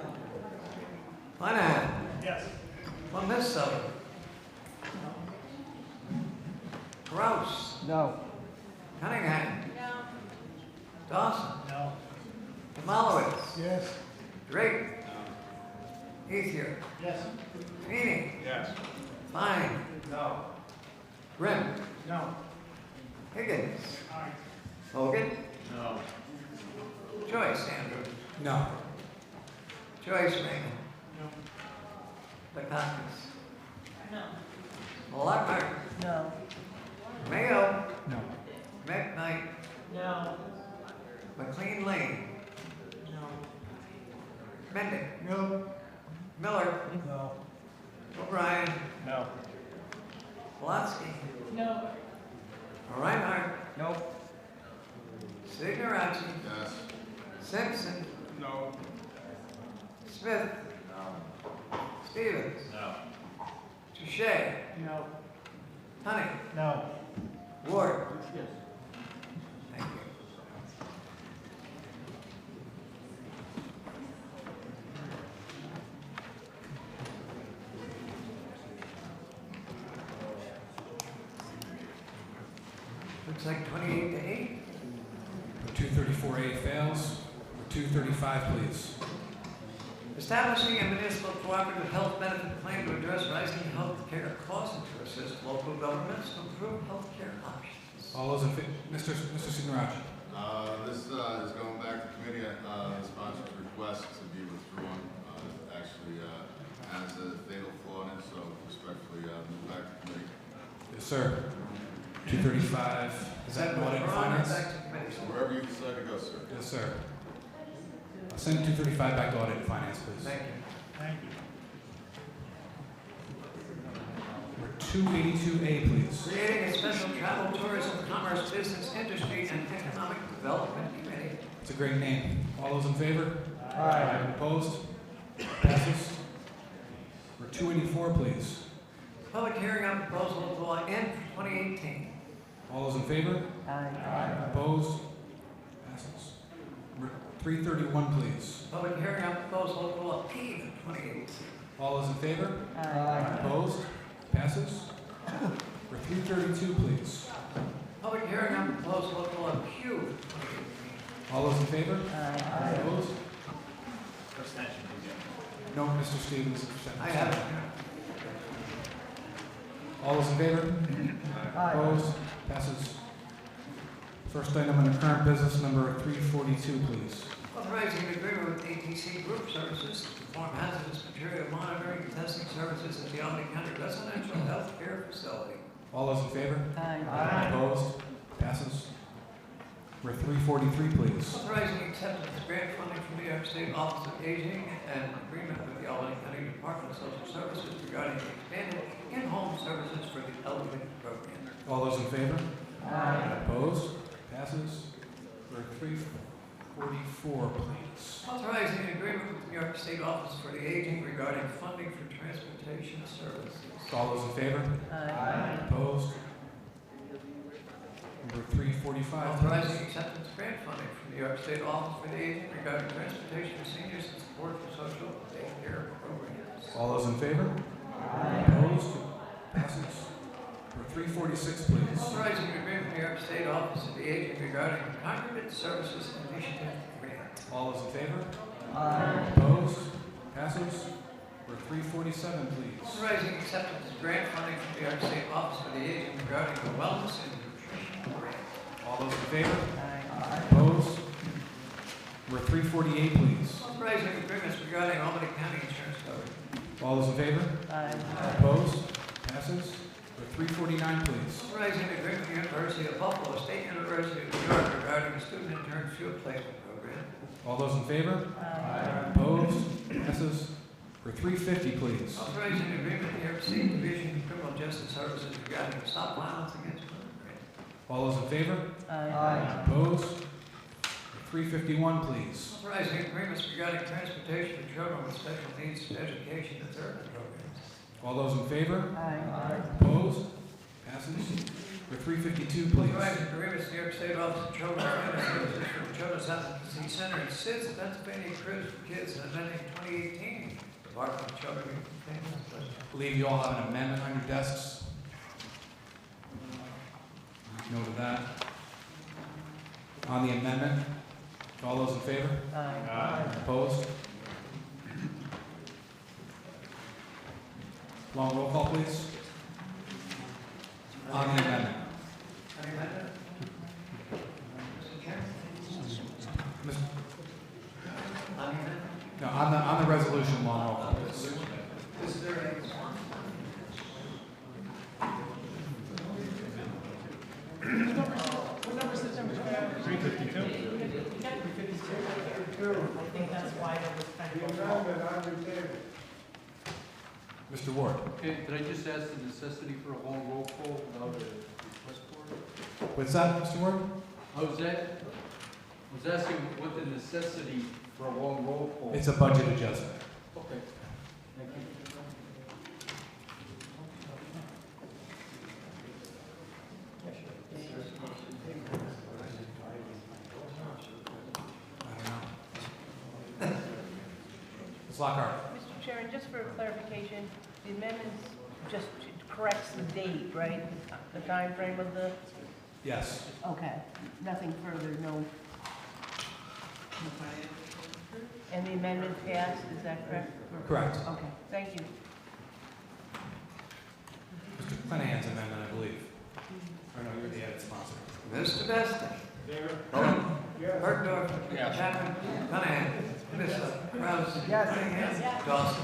Flanagan.
Yes.
Mamiso.
No.
Cunningham.
No.
Dawson.
No.
Tomolowitz.
Yes.
Drake. Ethier.
Yes.
Feeny.
Yes.
Fine.
No.
Grimm.
No.
Higgins.
Aye.
Hogan.
No.
Joyce, Andrew.
No.
Joyce, Raymond.
No.
Dukakis.
No.
Lockhart.
No.
Mayo.
No.
McKnight.
No.
McLean Lane.
No.
Mendick.
No.
Miller.
No.
O'Brien.
No.
Pulaski.
No.
Reinhardt.
No.
Signorachi.
Yes.
Simpson.
No.
Smith. No. Stevens.
No.
Touche.
No.
Honey.
No.
Ward.
Yes.
Thank you. Looks like 28 to 8.
234A fails. 235, please.
Establishing a municipal cooperative health benefit plan to address rising health care costs and to assist local governments to improve health care options.
All those in favor? Mr. Signorachi.
This is going back to committee. The sponsor's request to be withdrawn actually has a fatal flaw in it, so respectfully move back to committee.
Yes, sir. 235. Is that audit and finance?
Back to committee.
Wherever you decide to go, sir.
Yes, sir. I'll send 235 back to audit and finance, please.
Thank you.
Thank you.
282A, please.
Creating a special travel, tourism, commerce, business, industry, and economic development committee.
It's a great name. All those in favor?
Aye.
Opposed? Passes. For 284, please.
Public hearing on proposal of law N for 2018.
All those in favor?
Aye.
Opposed? Passes. 331, please.
Public hearing on proposal of law P for 2018.
All those in favor?
Aye.
Opposed? Passes. For 332, please.
Public hearing on proposal of law Q for 2018.
All those in favor?
Aye.
Opposed?
Abstention.
No, Mr. Stevens.
I have it.
All those in favor?
Aye.
Opposed? Passes. First item on the current business, number 342, please.
Authorizing an agreement with ATC Group Services to perform hazardous material monitoring and testing services at the Albany County Residential Health Care Facility.
All those in favor?
Aye.
Opposed? Passes. For 343, please.
Authorizing acceptance of grant funding from the New York State Office of Aging and agreement with the Albany County Department of Social Services regarding expanded in-home services for the elderly program.
All those in favor?
Aye.
Opposed? Passes. For 344, please.
Authorizing an agreement with the New York State Office for the Aging regarding funding for transportation services.
All those in favor?
Aye.
Opposed? Number 345,
Authorizing
please.
acceptance of grant funding from the New York State Office for the Aging regarding transportation for seniors and support for social care programs.
All those in favor? Opposed? Passes. For 346, please.
Authorizing an agreement with the New York State Office of the Aging regarding congregate services initiative grant.
All those in favor?
Aye.
Opposed? Passes. For 347, please.
Authorizing acceptance of grant funding from the New York State Office for the Aging regarding the wellness and nutrition grant.
All those in favor?
Aye.
Opposed? For 348, please.
Authorizing agreements regarding Albany County insurance coverage.
All those in favor?
Aye.
Opposed? Passes. For 349, please.
Authorizing an agreement with the University of Buffalo, State University of New York regarding the student intern field placement program.
All those in favor? Opposed? Passes. For 350, please.
Authorizing an agreement with the New York State Division of Criminal Justice Services regarding the Stop Violence Against Women grant.
All those in favor?
Aye.
Opposed? For 351, please.
Authorizing agreements regarding transportation for children with special needs to education and therapy programs.
All those in favor?
Aye.
Opposed? Passes. For 352, please.
Authorizing agreements with the New York State Office of Children and Family Services for the Children's Advocacy Center and SIDS Pennsylvania Cruise for Kids amending 2018. Department of Children and Family Services.
I believe you all have an amendment on your desks. Noted that. On the amendment, all those in favor?
Aye.
Opposed? Long roll call, please. On the amendment. No, on the resolution, long roll call, please.
Is there a
What number is this number?
352.
I think that's why there was kind
The
of.
amendment on the table.
Mr. Ward.
Okay, did I just ask the necessity for a long roll call without a request for it?
What's that, Mr. Ward?
I was asking what the necessity for a long roll call.
It's a budget adjustment.
Okay, thank you.
I don't know. Ms. Lockhart.
Mr. Chairman, just for clarification, the amendments just corrects the date, right? The time frame of the,
Yes.
okay, nothing further, no. And the amendment passed, is that correct?
Correct.
Okay, thank you.
Mr. Clenahan's amendment, I believe. Or no, you're the added sponsor.
Mr. Besta?
David?
Yes. Bergdorf?
Yes.
Chapman? Conahan? Ms. Kraus?
Yes.
Cunningham? Dawson?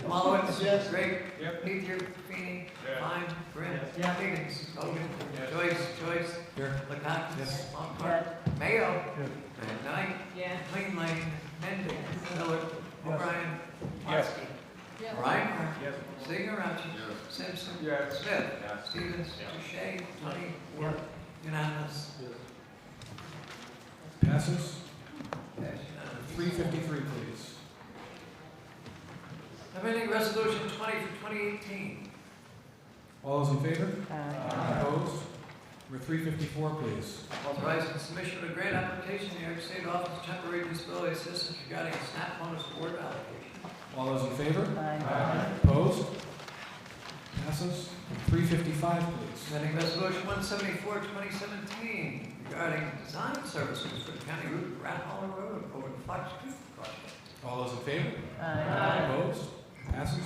Malowitz?
Yes.
Drake?
Yep.
Peter? Feeney?
Yes.
Klein? Green?
Yes.
Higgins? Hogan?
Yes.
Joyce?
Here.
Lecoq?
Yes.
Lockhart? Mayo?
Yes.
Van Dyke?
Yes.
Clean Lane? Mending? Miller? O'Brien?
Yes.
Markey?
Yes.
Reinhardt?
Yes.
Signature? Simpson?
Yes.
Smith? Stevens? Touche? Money?
Yes.
Unanimous?
Passes.
Yes, unanimous.
353, please.
Amending Resolution 20 for 2018.
All those in favor?
Aye.
Opposed? Number 354, please.
Authorizing submission of a grant application to the New York State Office of Temporary Disability Assistance regarding a SNAP bonus award allocation.
All those in favor?
Aye.
Opposed? Passes. 355, please.
Amending Resolution 174, 2017 regarding design services for the county route Rat Hollow Road over the Fox Creek project.
All those in favor?
Aye.
Opposed? Passes.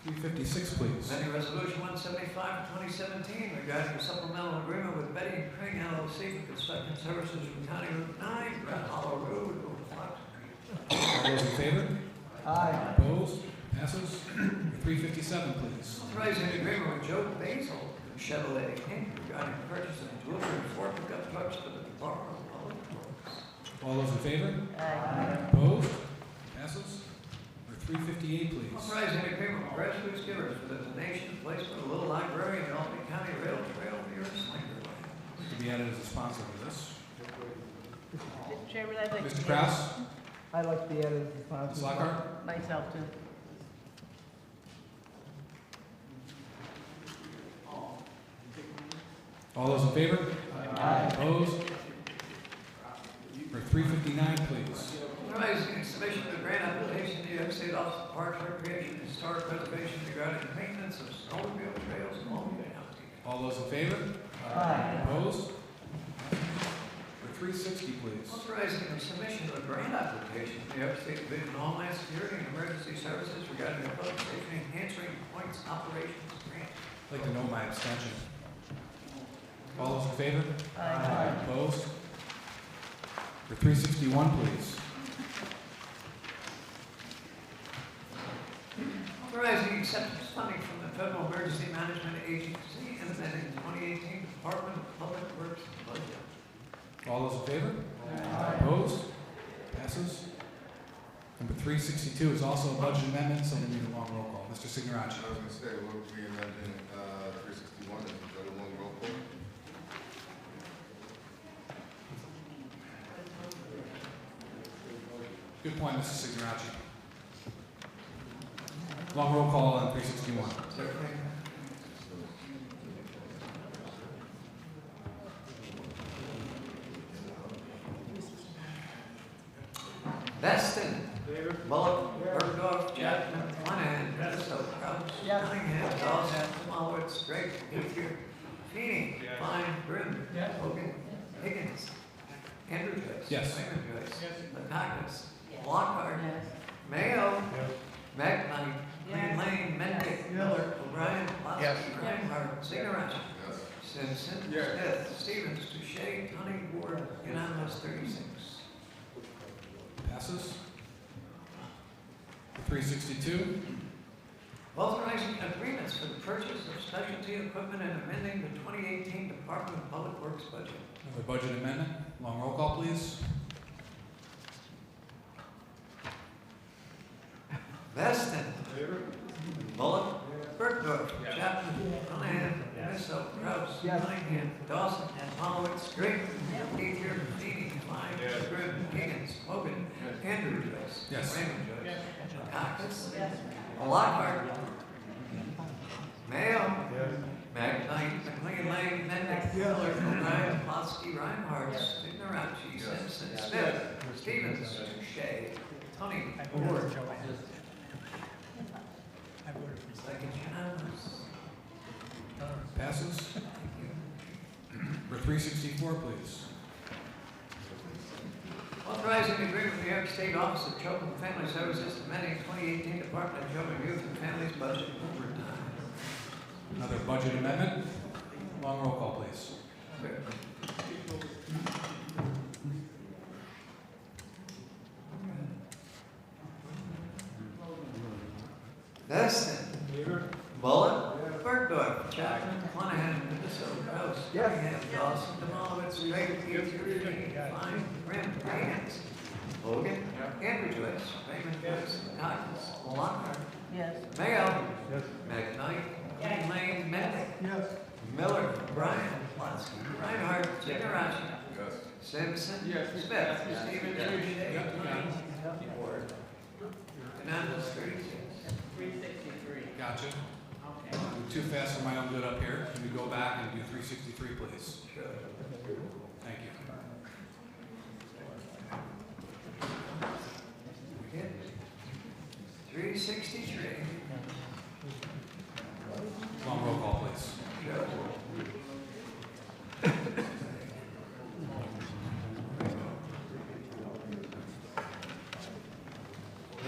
356, please.
Amending Resolution 175, 2017 regarding a supplemental agreement with Betty and Craig LLC for construction services for county route 9 Rat Hollow Road over the Fox Creek.
All those in favor?
Aye.
Opposed? Passes. 357, please.
Authorizing an agreement with Joe Basil and Chevrolet Inc. regarding purchase of delivery of 4 pickup trucks for the Department of Public Works.
All those in favor?
Aye.
Opposed? Passes. Number 358, please.
Authorizing an agreement with grassroots givers for the donation and placement of a little library in the Albany County Rail Trail near Slinger Lane.
To be added as a sponsor for this.
Mr. Chairman, I'd like to.
Mr. Kraus?
I'd like to be added as a
Ms.
sponsor.
Lockhart?
Myself too.
All those in favor?
Aye.
Opposed? For 359, please.
Authorizing submission of a grant application to the New York State Office of Parks, Recreation, and Historic Preservation regarding the maintenance of snowmobile trails in Albany County.
All those in favor?
Aye.
Opposed? For 360, please.
Authorizing the submission of a grant application to the New York State Division of Homeland Security and Emergency Services regarding the public safety enhancing points operations grant.
I'd like to know my abstention. All those in favor?
Aye.
Opposed? For 361, please.
Authorizing acceptance funding from the Federal Emergency Management Agency and amending the 2018 Department of Public Works budget.
All those in favor? Opposed? Passes. Number 362 is also a budget amendment, so we need a long roll call. Mr. Signorachi.
I was going to say, we'll be amending 361 and go to long roll call.
Good point, Mr. Signorachi. Long roll call on 361.
Certainly. Veston. Bullock. Bergdorf. Chapman. Monahan. Desso. Crouch. Cunningham. Dawson. Malowitz. Drake. Guthier. Feeney. Klein. Grimm. Hogan. Higgins. Andrew Joyce.
Yes.
Raymond Joyce. Matakis. Lockhart. Mayo. McKnight. Lane. Mendick. Miller. O'Brien. Lasky. Reinhardt. Signature. Simpson. Smith. Stevens. Touche. Tony. Ward. Unanimous 36.
Passes. 362.
Authorizing agreements for the purchase of specialty equipment and amending the 2018 Department of Public Works budget.
Another budget amendment. Long roll call, please.
Veston. Bullock. Bergdorf. Chapman. Monahan. Missile. Kraus. Cunningham. Dawson. Hollowitz. Drake. Ethier. Feeney. Klein. Grimm. Higgins. Hogan. Andrew Joyce.
Yes.
Raymond Joyce. Cox. Lockhart. Mayo. McKnight. McLean Lane. Mendick. Miller. O'Brien. Plosky. Reinhardt. Ignoranti. Simpson. Smith. Stevens. Touche. Tony. Ward. Second unanimous.
Passes. For 364, please.
Authorizing the agreement with the New York State Office of Children and Family Services amending 2018 Department of Children, Youth, and Families budget overtime.
Another budget amendment. Long roll call, please.
Veston. Bullock. Bergdorf. Chapman. Monahan. Minnesota. Kraus. Cunningham. Dawson. Demolowitz. Drake. Ethier. Feeney. Klein. Grimm. Higgins. Hogan. Andrew Joyce. Raymond Joyce. Cox. Lockhart. Mayo. McKnight. Lane. Mendick. Miller. Bryan. Plonsky. Reinhardt. Ignoranti. Simpson. Smith. Stevens. Touche. Ward. Unanimous 36.
363.
Gotcha.
Okay.
I'm too fast for my own good up here. Can we go back and do 363, please?
Sure.
Thank you.
363.
Long roll call, please.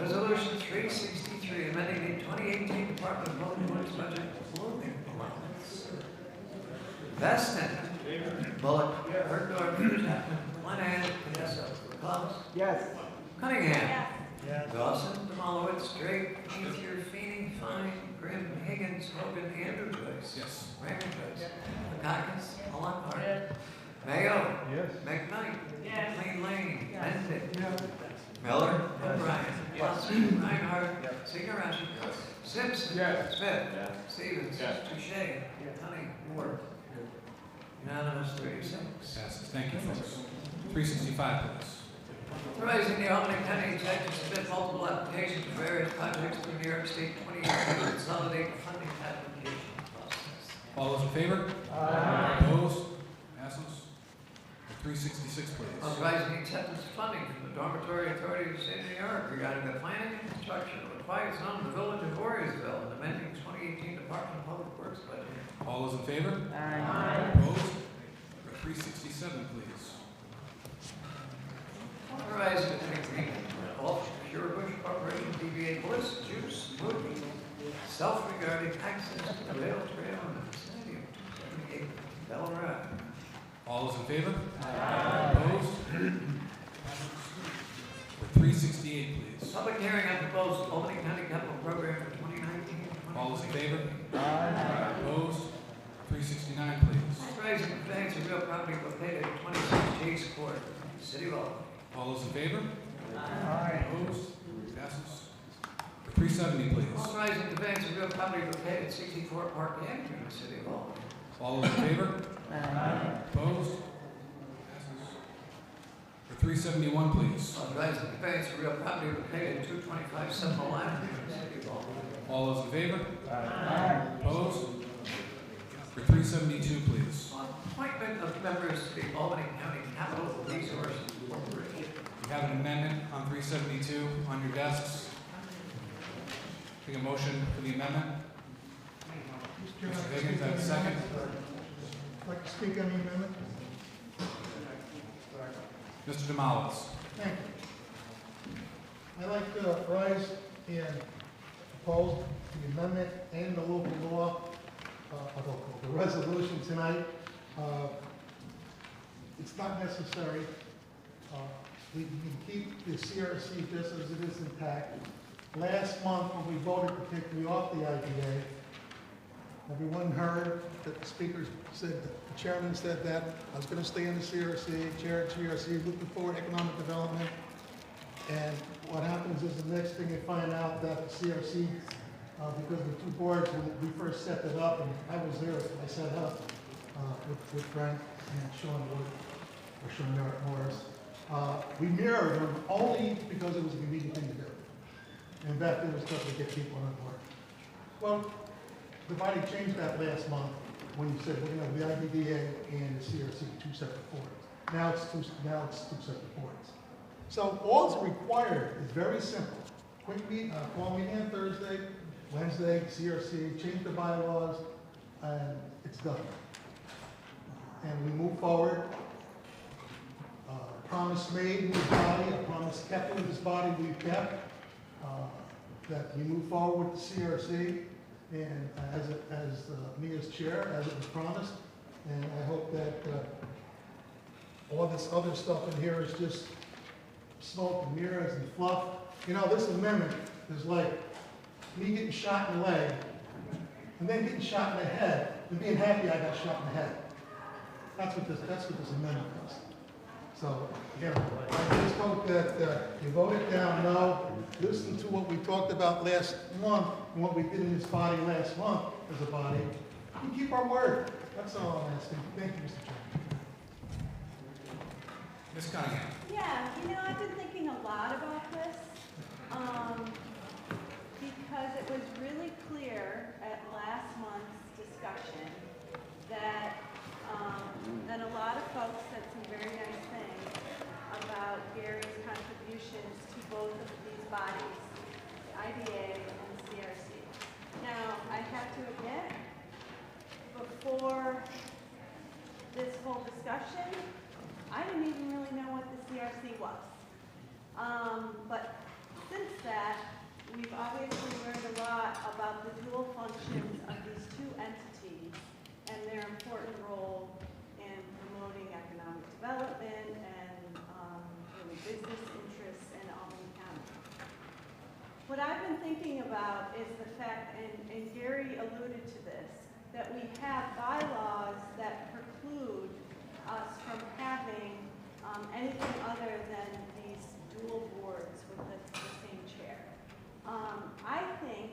Resolution 363, amending the 2018 Department of Public Works budget clothing allowance. Veston. Bullock. Bergdorf. Chapman. Monahan. Klaus. Cunningham. Dawson. Demolowitz. Drake. Ethier. Feeney. Fine. Grimm. Higgins. Hogan. Andrew Joyce.
Yes.
Raymond Joyce. Matakis. Lockhart. Mayo. McKnight. Clean Lane. Mendick. Miller. O'Brien. Plonsky. Reinhardt. Signature. Simpson. Smith. Stevens. Touche. Honey. Ward. Unanimous 36.
Passes. Thank you, folks. 365, please.
Authorizing the Albany County Executive to submit multiple applications to various projects to the New York State 2018 Consolidated Funding Application Process.
All those in favor? Opposed? Passes. 366, please.
Authorizing the acceptance of funding from the Dormitory Authority of the State of New York regarding the planning and construction of a quiet zone in the village of Voorheesville and amending 2018 Department of Public Works budget.
All those in favor? Opposed? For 367, please.
Authorizing an agreement with Gulf Pure Bush Corporation, DBA Bliss Juice Movie, self-regarding access to the rail trail in the vicinity of 278 Delaware.
All those in favor? Opposed? For 368, please.
Public hearing on proposed Albany County Capital Program for 2019.
All those in favor? Opposed? 369, please.
Authorizing the conveyance of real property located at 26 Chase Court, City of Albany.
All those in favor? Opposed? Passes. For 370, please.
Authorizing the conveyance of real property located at 64 Park Avenue, City of Albany.
All those in favor? Opposed? Passes. For 371, please.
Authorizing the conveyance of real property located at 225 Seminole Avenue, City of Albany.
All those in favor? Opposed? For 372, please.
Appointment of members to the Albany County Capital Resources Corporation.
We have an amendment on 372 on your desks. Take a motion for the amendment. Mr. Higgins, have a second.
like to speak on the amendment?
Mr. Demowitz.
Thank you. I'd like to rise and oppose the amendment and the local law, the resolution tonight. It's not necessary. We can keep the CRC just as it is intact. Last month, when we voted to take me off the IDA, everyone heard that the speakers said, the chairman said that I was going to stay in the CRC, chair of CRC, looking forward to economic development. And what happens is the next thing you find out that the CRC, because the two boards, when we first set it up, and I was there, I set it up with Frank and Sean Wood, or Sean Morris. We mirrored them only because it was a convenient thing to do. And back then it was tough to get people on board. Well, the body changed that last month when you said we're going to have the IDDA and the CRC, two separate boards. Now it's two separate boards. So all that's required is very simple. Quick meet, call me in Thursday, Wednesday, CRC, change the bylaws, and it's done. And we move forward. Promise made in this body, a promise kept in this body, we've kept. That we move forward with the CRC, and as me as chair, as it was promised. And I hope that all this other stuff in here is just smoke and mirrors and fluff. You know, this amendment is like me getting shot in the leg, and then getting shot in the head, and being happy I got shot in the head. That's what this amendment is. So, again, I just hope that you vote it down now. Listen to what we talked about last month and what we did in this body last month as a body. We keep our word. That's all I'm asking. Thank you, Mr. Chairman.
Ms. Cunningham.
Yeah, you know, I've been thinking a lot about this because it was really clear at last month's discussion that and a lot of folks said some very nice things about Gary's contributions to both of these bodies, the IDA and the CRC. Now, I have to admit, before this whole discussion, I didn't even really know what the CRC was. But since that, we've obviously learned a lot about the dual functions of these two entities and their important role in promoting economic development and really business interests in Albany County. What I've been thinking about is the fact, and Gary alluded to this, that we have bylaws that preclude us from having anything other than these dual boards with the same chair. I think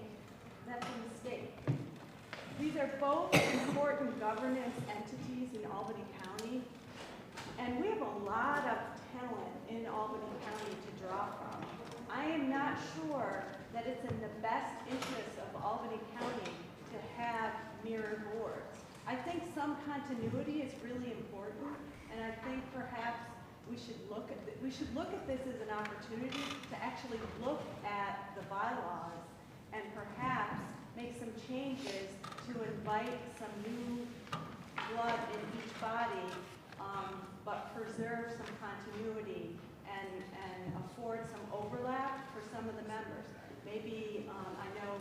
that's a mistake. These are both important governance entities in Albany County, and we have a lot of talent in Albany County to draw from. I am not sure that it's in the best interest of Albany County to have mirror boards. I think some continuity is really important, and I think perhaps we should look at this as an opportunity to actually look at the bylaws and perhaps make some changes to invite some new blood in each body, but preserve some continuity and afford some overlap for some of the members. Maybe, I know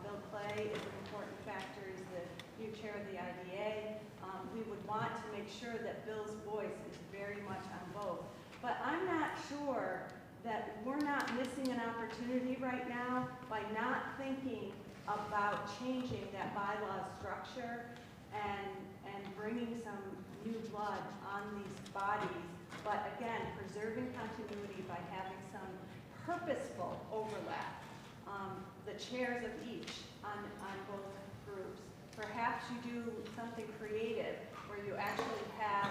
Bill Clay is an important factor, he's the new chair of the IDA. We would want to make sure that Bill's voice is very much on both. But I'm not sure that we're not missing an opportunity right now by not thinking about changing that bylaw structure and bringing some new blood on these bodies, but again, preserving continuity by having some purposeful overlap. The chairs of each on both groups. Perhaps you do something creative where you actually have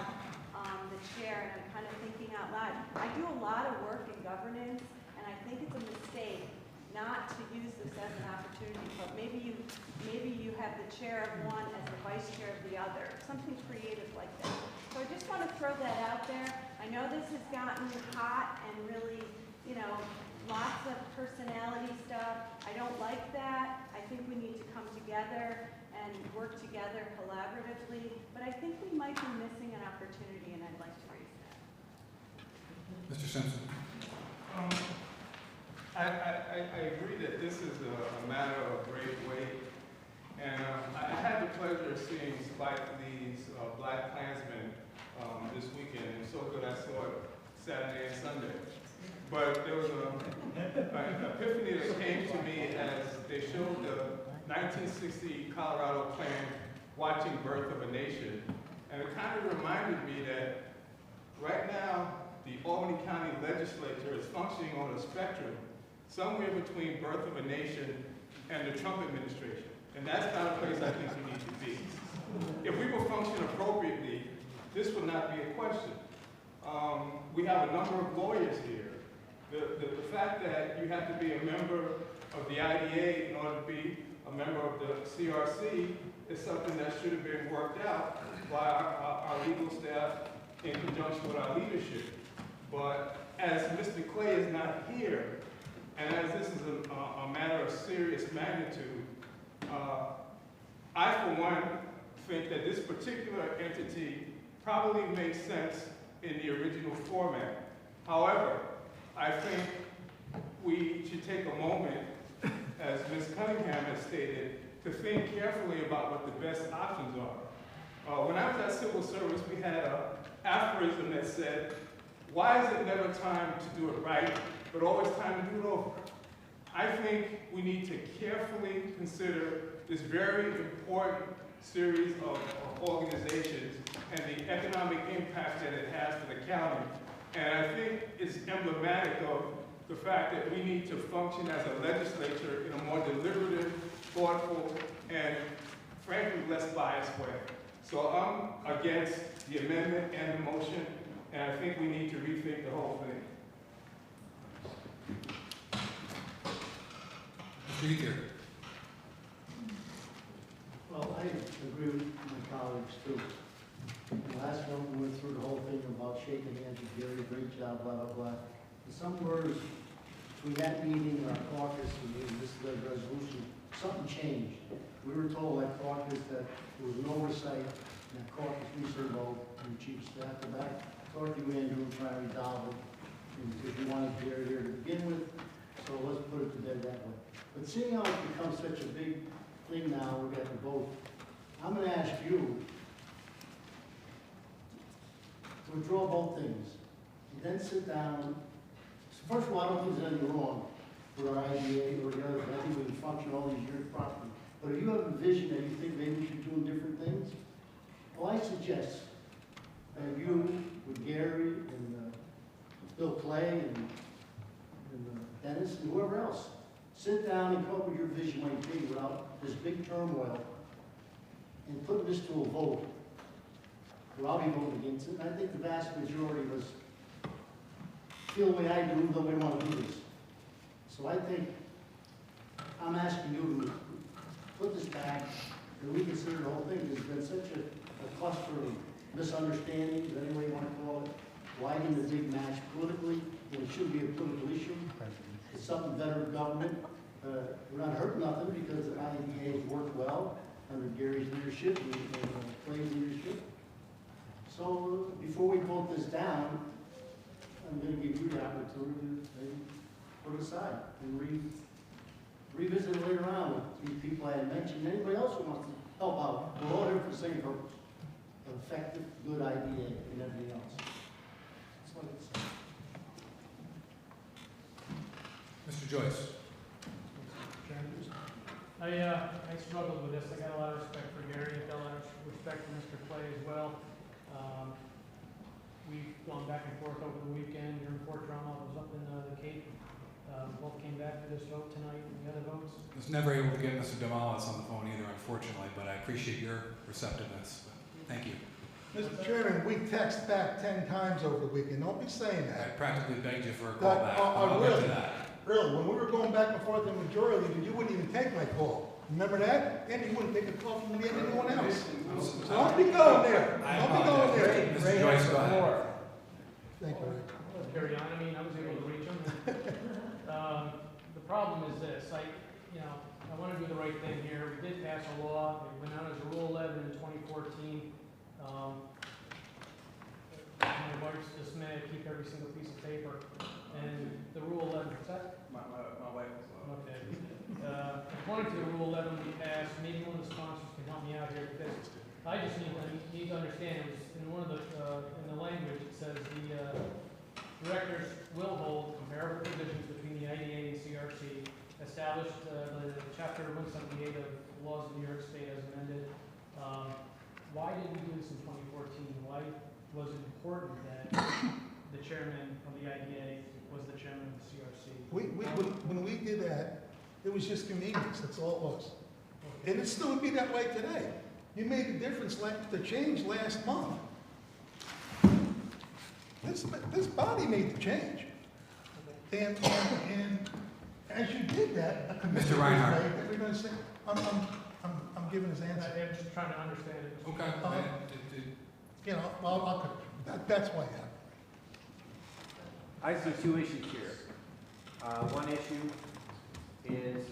the chair, and I'm kind of thinking out loud. I do a lot of work in governance, and I think it's a mistake not to use this as an opportunity, but maybe you have the chair of one as the vice chair of the other, something creative like that. So I just want to throw that out there. I know this has gotten hot and really, you know, lots of personality stuff. I don't like that. I think we need to come together and work together collaboratively. collaboratively, but I think we might be missing an opportunity, and I'd like to raise that.
Mr. Simpson.
I agree that this is a matter of great weight. And I had the pleasure of seeing Spike Lee's Black Klansman this weekend. It was so good I saw it Saturday and Sunday. But there was an epiphany that came to me as they showed the 1960 Colorado Klan watching Birth of a Nation. And it kind of reminded me that right now, the Albany County Legislature is functioning on a spectrum somewhere between Birth of a Nation and the Trump administration. And that's not a place I think we need to be. If we were functioning appropriately, this would not be a question. We have a number of lawyers here. The fact that you have to be a member of the IDA in order to be a member of the CRC is something that should have been worked out by our legal staff in conjunction with our leadership. But as Mr. Clay is not here, and as this is a matter of serious magnitude, I, for one, think that this particular entity probably makes sense in the original format. However, I think we should take a moment, as Ms. Cunningham has stated, to think carefully about what the best options are. When I was at civil service, we had an aphorism that said, why is it never time to do it right, but always time to do it over? I think we need to carefully consider this very important series of organizations and the economic impact that it has for the county. And I think it's emblematic of the fact that we need to function as a legislature in a more deliberative, thoughtful, and frankly, less biased way. So I'm against the amendment and the motion, and I think we need to rethink the whole thing.
Mr. Ethier.
Well, I agree with my colleagues too. Last month we went through the whole thing about shaking hands with Gary, great job, blah, blah, blah. In some words, between that meeting and our caucus and this resolution, something changed. We were told at caucus that there was an oversight, and at caucus we served both, and the chief of staff to back, talked to you, Andrew, and try to resolve it. And because you wanted Gary here to begin with, so let's put it to bed that way. But seeing how it's become such a big thing now, we're going to vote. I'm going to ask you to withdraw both things, and then sit down. So first of all, I don't think there's anything wrong with our IDA or the other. I think we can function all these years properly. But if you have a vision that you think maybe we should do different things, well, I suggest that you, with Gary and Bill Clay and Dennis and whoever else, sit down and come up with your vision when you think without this big turmoil and put this to a vote. Well, I'll be voting against it. And I think the vast majority of us feel the way I do, though we want to do this. So I think I'm asking you to put this back and reconsider the whole thing. There's been such a cluster of misunderstandings, any way you want to call it, widening the big match politically, when it should be a political issue. It's something better of government. We're not hurting nothing because the IDA has worked well under Gary's leadership and Clay's leadership. So before we vote this down, I'm going to give you the opportunity to maybe put it aside and revisit it later on with these people I had mentioned. Anybody else who wants to help out, we're all here for the same purpose. An effective, good idea and everything else. That's what it's.
Mr. Joyce.
I struggled with this. I got a lot of respect for Gary. I got a lot of respect for Mr. Clay as well. We've gone back and forth over the weekend. You're in Fort Drama. I was up in the Cape. Both came back for this vote tonight and the other votes.
I was never able to get Mr. Damalis on the phone either, unfortunately, but I appreciate your receptiveness. Thank you.
Mr. Chairman, we text back 10 times over the weekend. Don't be saying
I
that.
practically begged you for a call back.
Oh,
I'll get
really?
to that.
Really, when we were going back and forth in majority leader, you wouldn't even take my call. Remember that? And you wouldn't take a call from anyone else. So don't be going there. Don't be going there.
Mr. Joyce, go ahead.
Thank you.
Carry on. I mean, I was able to reach him. The problem is this. I want to do the right thing here. We did pass a law. It went out as a Rule 11 in 2014.
Okay. According to the Rule 11 we passed, maybe one of the sponsors can help me out here, because I just need to understand, it was in one of the, in the language, it says the directors will hold comparable provisions between the IDA and CRC, established the Chapter 178 of laws of New York State as amended. Why did we do this in 2014? Why was it important that the chairman of the IDA was the chairman of the CRC?
When we did that, it was just convenience, that's all it was. And it still would be that way today. You made the difference, the change last month. This body made the change. And as you did that, a commission
Mr. Reinhardt.
was made that we're going to say, I'm giving his answer.
I'm just trying to understand it.
Okay.
You know, well, that's why I have.
I see two issues here. One issue is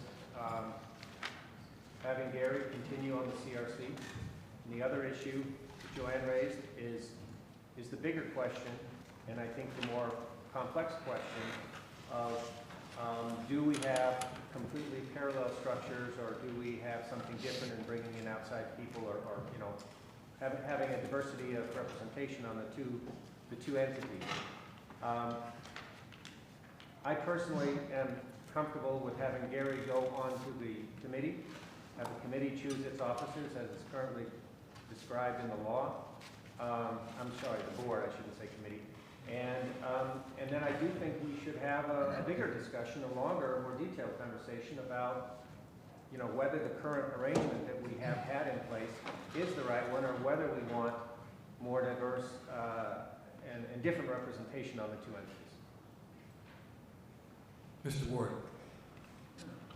having Gary continue on the CRC. And the other issue that Joanne raised is the bigger question, and I think the more complex question of do we have completely parallel structures, or do we have something different in bringing in outside people, or you know, having a diversity of representation on the two entities. I personally am comfortable with having Gary go on to the committee, have the committee choose its officers as it's currently described in the law. I'm sorry, the board, I shouldn't say committee. And then I do think we should have a bigger discussion, a longer, more detailed conversation about, you know, whether the current arrangement that we have had in place is the right one, or whether we want more diverse and different representation on the two entities.
Mr. Ward.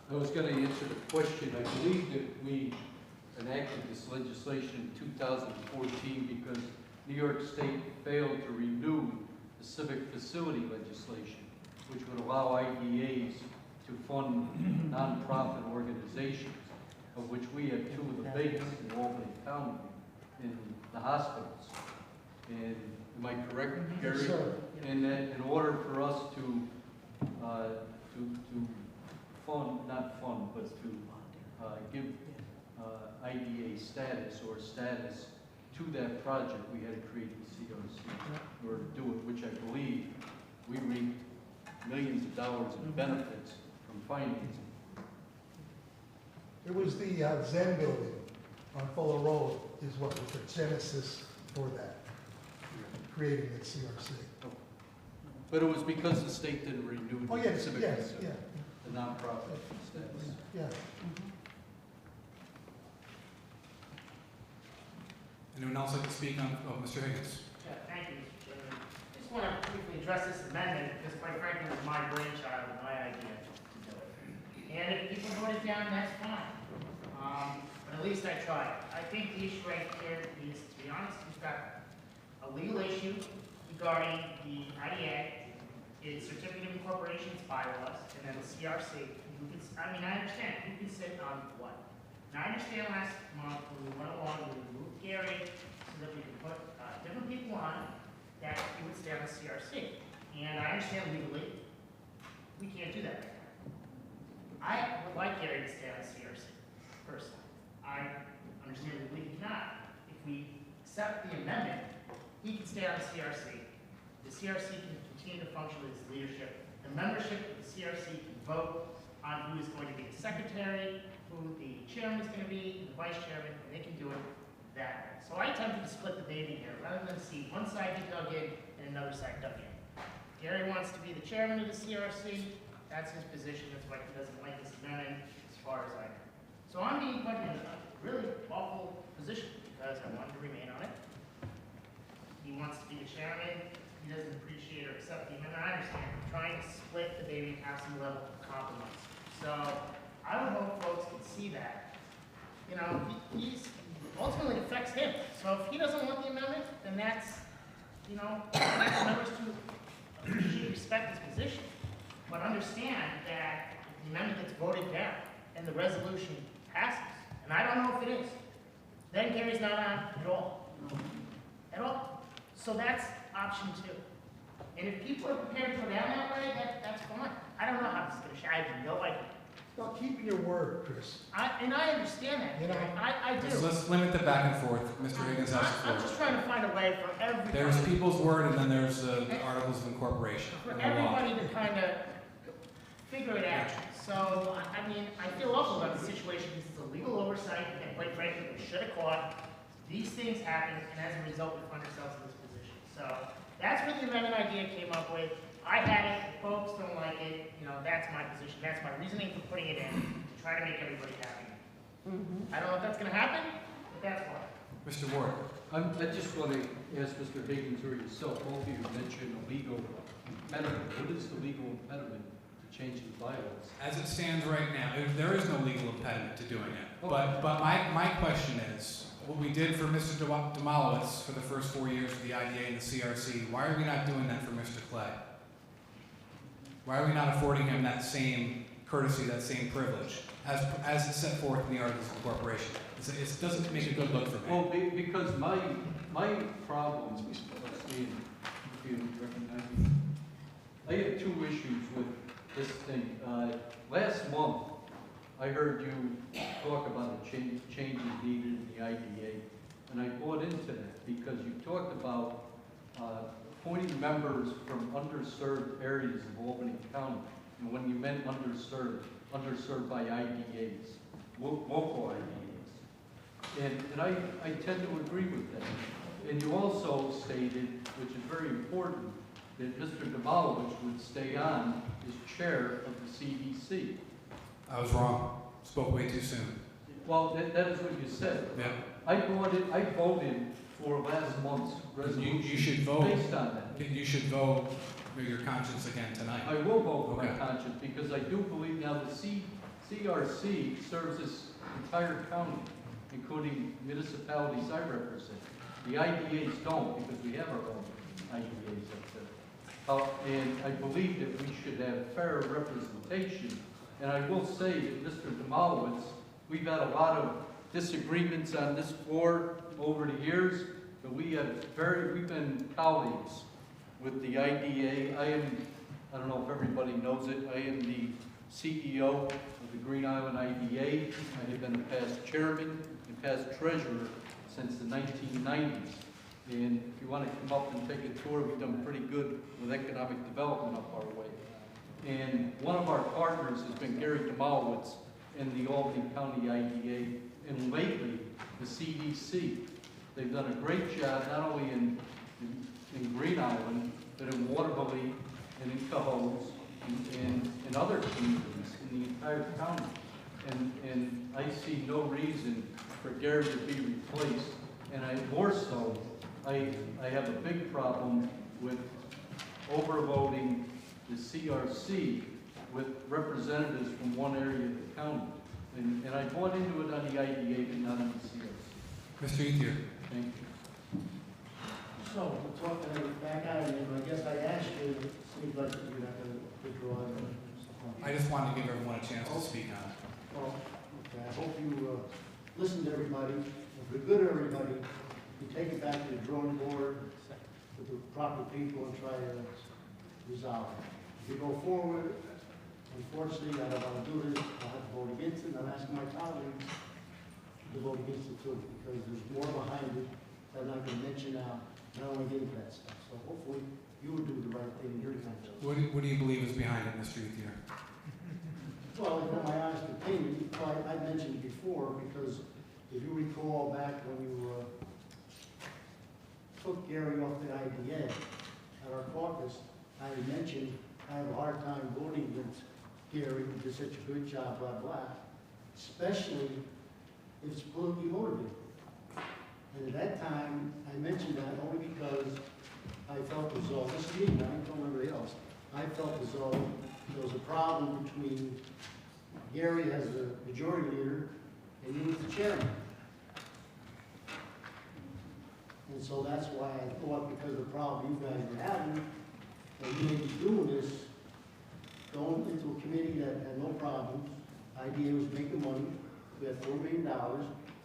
I was going to answer the question. I believe that we enacted this legislation in 2014 because New York State failed to renew the civic facility legislation, which would allow IDAs to fund nonprofit organizations, of which we have two of the biggest in Albany County, in the hospitals. And am I correct, Gary?
Yes, sir.
And that in order for us to fund, not fund, but to give IDA status or status to that project, we had to create the CRC in order to do it, which I believe we reaped millions of dollars in benefits from financing.
It was the Zen building on Fuller Road is what was the genesis for that, creating the CRC.
But it was because the state didn't renew
Oh,
the
yes,
civic
yes,
facility,
yeah.
the nonprofit status.
Yeah.
Anyone else like to speak on, Mr. Higgins?
Yeah, thank you, Mr. Chairman. I just want to briefly address this amendment, because quite frankly, it was my brainchild and my idea to do it. And if people vote it down, that's fine. But at least I tried. I think the issue right here is, to be honest, we've got a legal issue regarding the IDA, its certificate of incorporation's bylaws, and then the CRC. I mean, I understand, who can sit on what? And I understand last month when we went along, we removed Gary so that we could put different people on that he would stay on the CRC. And I understand legally, we can't do that right now. I would like Gary to stay on the CRC, personally. I understand legally he cannot. If we accept the amendment, he can stay on the CRC. The CRC can continue to function with his leadership. The membership of the CRC can vote on who is going to be the secretary, who the chairman is going to be, and the vice chairman, and they can do it that way. So I attempted to split the baby here, rather than see one side get dug in and another side dug in. Gary wants to be the chairman of the CRC. That's his position. That's why he doesn't like this amendment, as far as I know. So I'm being put in a really awful position because I wanted to remain on it. He wants to be the chairman. He doesn't appreciate or accept the amendment. I understand. I'm trying to split the baby and have some level of compromise. So I would hope folks can see that. You know, he's ultimately it affects him. So if he doesn't want the amendment, then that's, you know, that's members to appreciate, respect his position. But understand that the amendment gets voted down and the resolution passes, and I don't know if it is, then Gary's not on at all. At all. So that's option 2. And if people are prepared to go down that way, that's fine. I don't know how this is going to shake. I have no idea.
about keeping your word, Chris.
And I understand that,
You know,
I do.
Let's limit the back and forth. Mr. Higgins has the
I'm just
floor.
trying to find a way for everybody.
There's people's word and then there's the articles of incorporation.
For
and the law.
everybody to kind of figure it out. So, I mean, I feel awful about the situation. This is a legal oversight, and quite frankly, we should have caught. These things happen, and as a result, we find ourselves in this position. So, that's where the amendment idea came up with. I had it, the folks don't like it, you know, that's my position, that's my reasoning for putting it in, to try to make everybody happy. I don't know if that's gonna happen, but that's why.
Mr. Ward.
I just want to ask Mr. Higgins or yourself, both of you mentioned a legal impediment. What is the legal impediment to changing the bylaws?
As it stands right now, there is no legal impediment to doing it. But my question is, what we did for Mr. Demolowitz for the first 4 years of the IDA and the CRC, why are we not doing that for Mr. Clay? Why are we not affording him that same courtesy, that same privilege, as it's set forth in the Articles of Incorporation? It doesn't make a good look for me.
Well, because my problem, if you recognize me, I have two issues with this thing. Last month, I heard you talk about a changes needed in the IDA, and I bought into that because you talked about appointing members from underserved areas of Albany County, and when you meant underserved by IDAs, local IDAs. And I tend to agree with that. And you also stated, which is very important, that Mr. Demolowitz would stay on as chair of the CDC.
I was wrong. Spoke way too soon.
Well, that is what you said.
Yeah.
I voted for last month's resolution.
You should vote.
Based on that.
You should vote with your conscience again tonight.
I will vote with my conscience because I do believe now the CRC serves this entire county, including municipalities I represent. The IDAs don't because we have our own IDAs up there. And I believe that we should have fair representation. And I will say that Mr. Demolowitz, we've had a lot of disagreements on this floor over the years, but we've been colleagues with the IDA. I don't know if everybody knows it, I am the CEO of the Green Island IDA. I have been the past chairman and past treasurer since the 1990s. And if you want to come up and take a tour, we've done pretty good with economic development up our way. And one of our partners has been Gary Demolowitz in the Albany County IDA, and lately the CDC. They've done a great job, not only in Green Island, but in Waterbury and in Cohoes and in other communities in the entire county. And I see no reason for Gary to be replaced. And more so, I have a big problem with overloading the CRC with representatives from one area of the county. And I bought into it on the IDA, but not on the CRC.
Mr. Ethier.
Thank you.
So, we're talking back out again, I guess I asked you, it seems like you're not going to withdraw it.
I just wanted to give everyone a chance to speak on it.
Well, okay, I hope you listen to everybody, and for the good of everybody, you take it back to the drawing board with the proper people and try to resolve it. If you go forward, unfortunately, I don't want to do this, I'll have to vote against it, and I'm asking my colleagues to vote against it too, because there's more behind it that I'm not going to mention now, and I don't want to get into that stuff. So hopefully, you will do the right thing in your time.
What do you believe is behind it, Mr. Ethier?
Well, in my honest opinion, I mentioned before, because if you recall back when you took Gary off the IDA at our caucus, I mentioned I have a hard time voting against Gary, who did such a good job, blah, blah, especially if it's politically motivated. And at that time, I mentioned that only because I felt as though, this is me, I don't know anybody else, I felt as though there was a problem between Gary as the majority leader and you as the chairman. And so that's why I thought, because of the problem you guys were having, that you may be doing this, going into a committee that had no problems. IDA was making money. We had $4 million.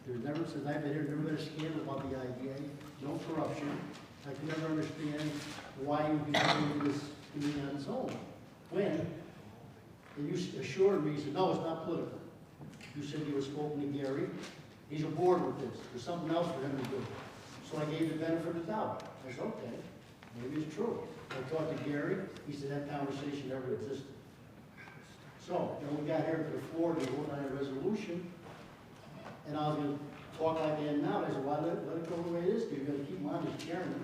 There's never, since I've been here, never been a scandal about the IDA. No corruption. I can never understand why you would be doing this committee on its own. When And you assured me, you said, no, it's not political. You said you were spoken to Gary, he's aboard with this, there's something else for him to do. So I gave the benefit of the doubt. I said, okay, maybe it's true. I talked to Gary, he said that conversation never existed. So, we got here to the floor to vote on a resolution, and I was gonna talk like I am now. I said, well, let it go the way it is, because you're gonna keep him on as chairman,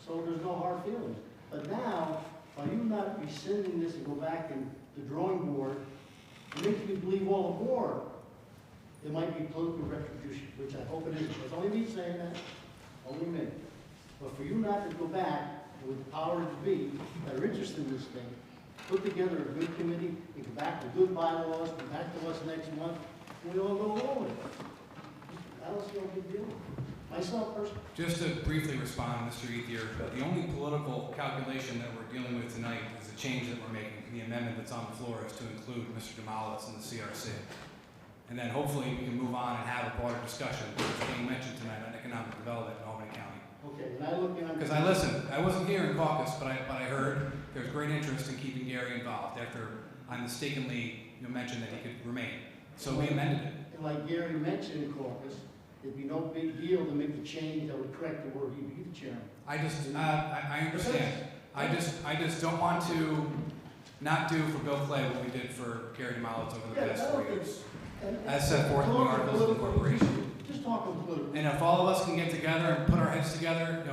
so there's no hard feelings. But now, by you not rescinding this and go back in the drawing board, it makes me believe all the more it might be political retribution, which I hope it isn't. It's only me saying that, only me. But for you not to go back with the power to be that are interested in this thing, put together a good committee, and come back with good bylaws, come back to us next month, and we all go along with it. I don't see no big deal. Myself personally.
Just to briefly respond, Mr. Ethier, the only political calculation that we're dealing with tonight is the change that we're making. The amendment that's on the floor is to include Mr. Demolowitz in the CRC. And then hopefully we can move on and have a broader discussion that's being mentioned tonight on economic development in Albany County.
Okay, and I look at...
Because I listened. I wasn't here in caucus, but I heard there's great interest in keeping Gary involved after I mistakenly mentioned that he could remain. So we amended it.
And like Gary mentioned in caucus, it'd be no big deal to make the change that would correct the word he'd be the chairman.
I understand. I just don't want to not do for Bill Clay what we did for Gary Demolowitz over the past 4 years. As set forth in the Articles of Incorporation.
Just talking political.
And if all of us can get together and put our heads together,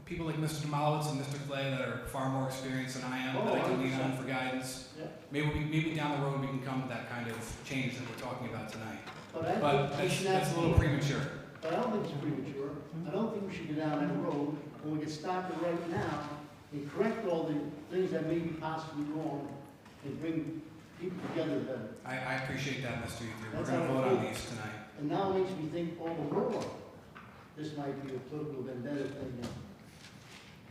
people like Mr. Demolowitz and Mr. Clay that are far more experienced than I am, that I can lean on for guidance, maybe down the road we can come to that kind of change that we're talking about tonight. But that's a little premature.
But I don't think it's premature. I don't think we should go down that road when we get started right now and correct all the things that may be possibly wrong and bring people together better.
I appreciate that, Mr. Ethier. We're going to vote on these tonight.
And now it makes me think all the more this might be a political vendetta thing.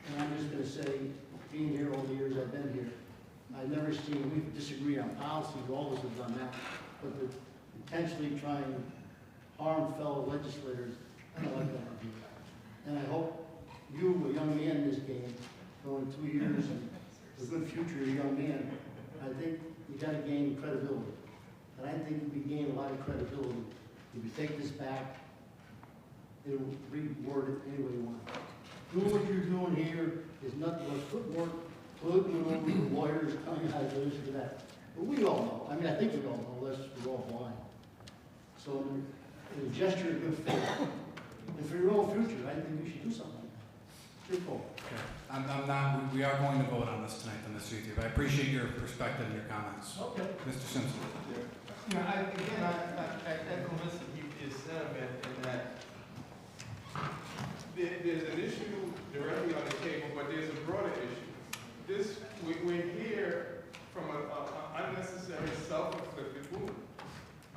And I'm just going to say, being here all the years I've been here, I've never seen, we disagree on policies, all of us have done that, but to intentionally try and harm fellow legislators, I don't like that idea. And I hope you, a young man in this game, going 2 years and a good future, a young man, I think you got to gain credibility. And I think we gain a lot of credibility if you take this back and reword it any way you want. Doing what you're doing here is nothing but footwork, political lawyers telling you how to do this or that. But we all know. I mean, I think we all know, unless we're all blind. So, in a gesture of good faith, and for your own future, I think you should do something like that. It's your call.
Okay. We are going to vote on this tonight, Mr. Ethier, but I appreciate your perspective and your comments.
Okay.
Mr. Simpson.
I echo Mr. Ethiers' sentiment in that there's an issue directly on the table, but there's a broader issue. We're here from an unnecessary self-inflicted wound.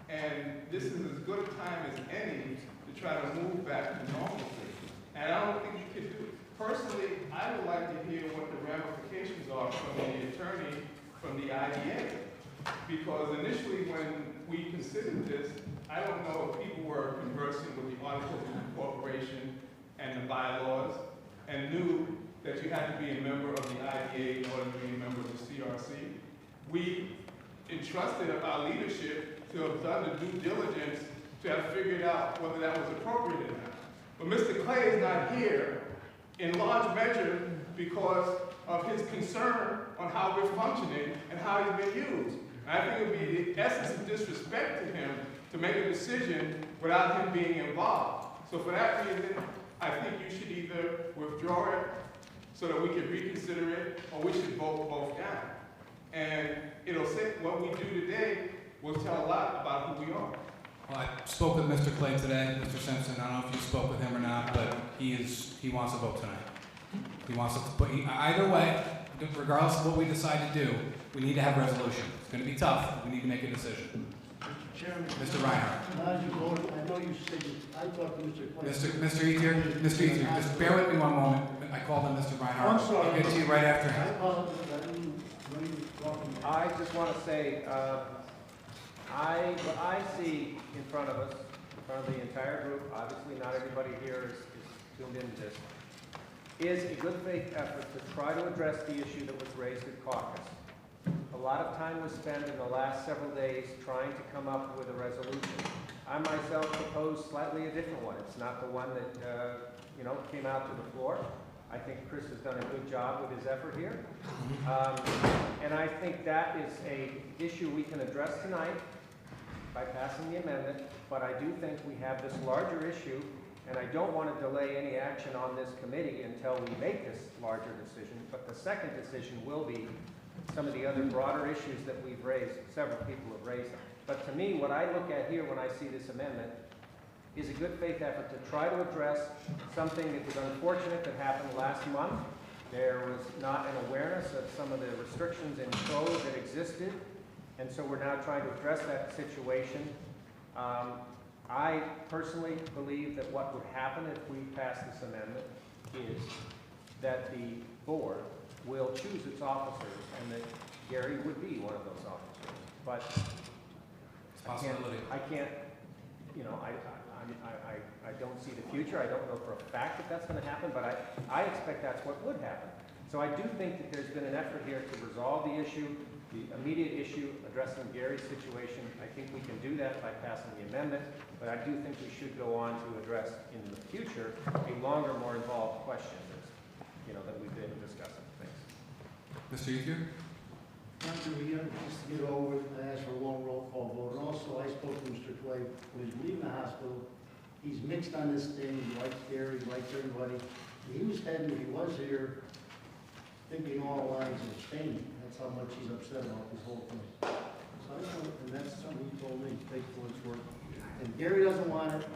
And this is as good a time as any to try to move back to normalcy. And I don't think you can do it. Personally, I would like to hear what the ramifications are from the attorney from the IDA. Because initially when we considered this, I don't know if people were conversing with the Articles of Incorporation and the bylaws and knew that you had to be a member of the IDA in order to be a member of the CRC. We entrusted our leadership to have done the due diligence to have figured out whether that was appropriate or not. But Mr. Clay is not here in large measure because of his concern on how we're functioning and how he's been used. And I think it would be the essence of disrespect to him to make a decision without him being involved. So for that reason, I think you should either withdraw it so that we can reconsider it, or we should vote both down. And it'll say what we do today will tell a lot about who we are.
Well, I spoke with Mr. Clay today, Mr. Simpson. I don't know if you spoke with him or not, but he wants to vote tonight. He wants to put, either way, regardless of what we decide to do, we need to have a resolution. It's going to be tough. We need to make a decision.
Mr. Chairman.
Mr. Reinhardt.
I know you said, I talked to Mr. Clay.
Mr. Ethier, just bear with me one moment. I called him Mr. Reinhardt.
I'm sorry.
I'll get to you right after.
I apologize. I didn't know you were talking.
I just want to say, what I see in front of us, in front of the entire group, obviously not everybody here is tuned into this, is a good faith effort to try to address the issue that was raised at caucus. A lot of time was spent in the last several days trying to come up with a resolution. I myself proposed slightly a different one. It's not the one that, came out to the floor. I think Chris has done a good job with his effort here. And I think that is a issue we can address tonight by passing the amendment, but I do think we have this larger issue, and I don't want to delay any action on this committee until we make this larger decision, but the second decision will be some of the other broader issues that we've raised, several people have raised. But to me, what I look at here when I see this amendment is a good faith effort to try to address something that was unfortunate that happened last month. There was not an awareness of some of the restrictions in code that existed, and so we're now trying to address that situation. I personally believe that what would happen if we pass this amendment is that the board will choose its officers, and that Gary would be one of those officers. But I can't, I don't see the future. I don't know for a fact that that's going to happen, but I expect that's what would happen. So I do think that there's been an effort here to resolve the issue, the immediate issue, addressing Gary's situation. I think we can do that by passing the amendment, but I do think we should go on to address in the future a longer, more involved question that we've been discussing. Thanks.
Mr. Ethier?
After we just to get over it, I asked for a long roll call vote. And also, I spoke to Mr. Clay when he's leaving the hospital. He's mixed on this thing. He likes Gary, he likes everybody. He was heading, if he was here, thinking all the lines of abstaining. That's how much he's upset about this whole thing. So I don't know, and that's something he told me, take for its work. And Gary doesn't want it.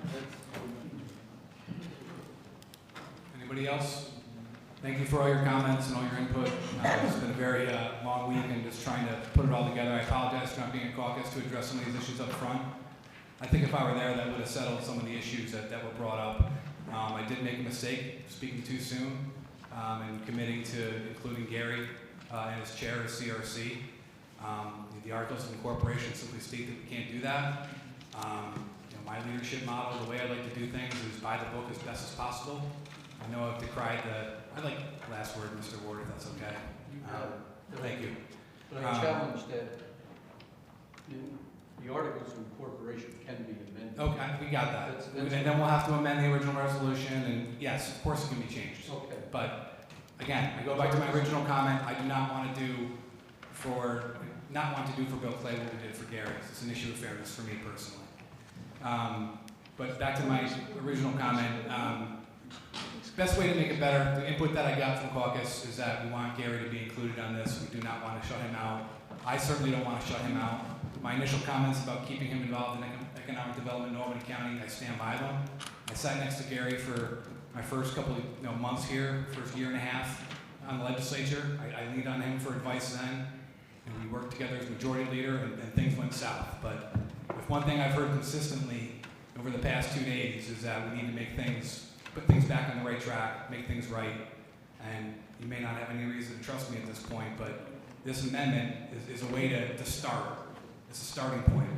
Anybody else? Thank you for all your comments and all your input. It's been a very long week and just trying to put it all together. I apologize for not being in caucus to address some of these issues up front. I think if I were there, that would have settled some of the issues that were brought up. I did make a mistake speaking too soon and committing to including Gary as chair of CRC. The articles of incorporation simply state that we can't do that. My leadership model, the way I like to do things is by the book as best as possible. I know I've decried I'd like last word, Mr. Ward, if that's okay. Thank you.
But I challenge that the articles of incorporation can be amended.
Okay, we got that. And then we'll have to amend the original resolution, and yes, of course it can be changed.
Okay.
But again, I go back to my original comment. I do not want to do for Bill Clay what we did for Gary. It's an issue of fairness for me personally. But back to my original comment. Best way to make it better, the input that I got from caucus is that we want Gary to be included on this. We do not want to shut him out. I certainly don't want to shut him out. My initial comments about keeping him involved in economic development in Albany County, I stand by them. I sat next to Gary for my first couple of months here, first year and a half on the legislature. I leaned on him for advice then, and we worked together as majority leader, and things went south. But if one thing I've heard consistently over the past 2 days is that we need to put things back on the right track, make things right, and you may not have any reason to trust me at this point, but this amendment is a way to start. It's a starting point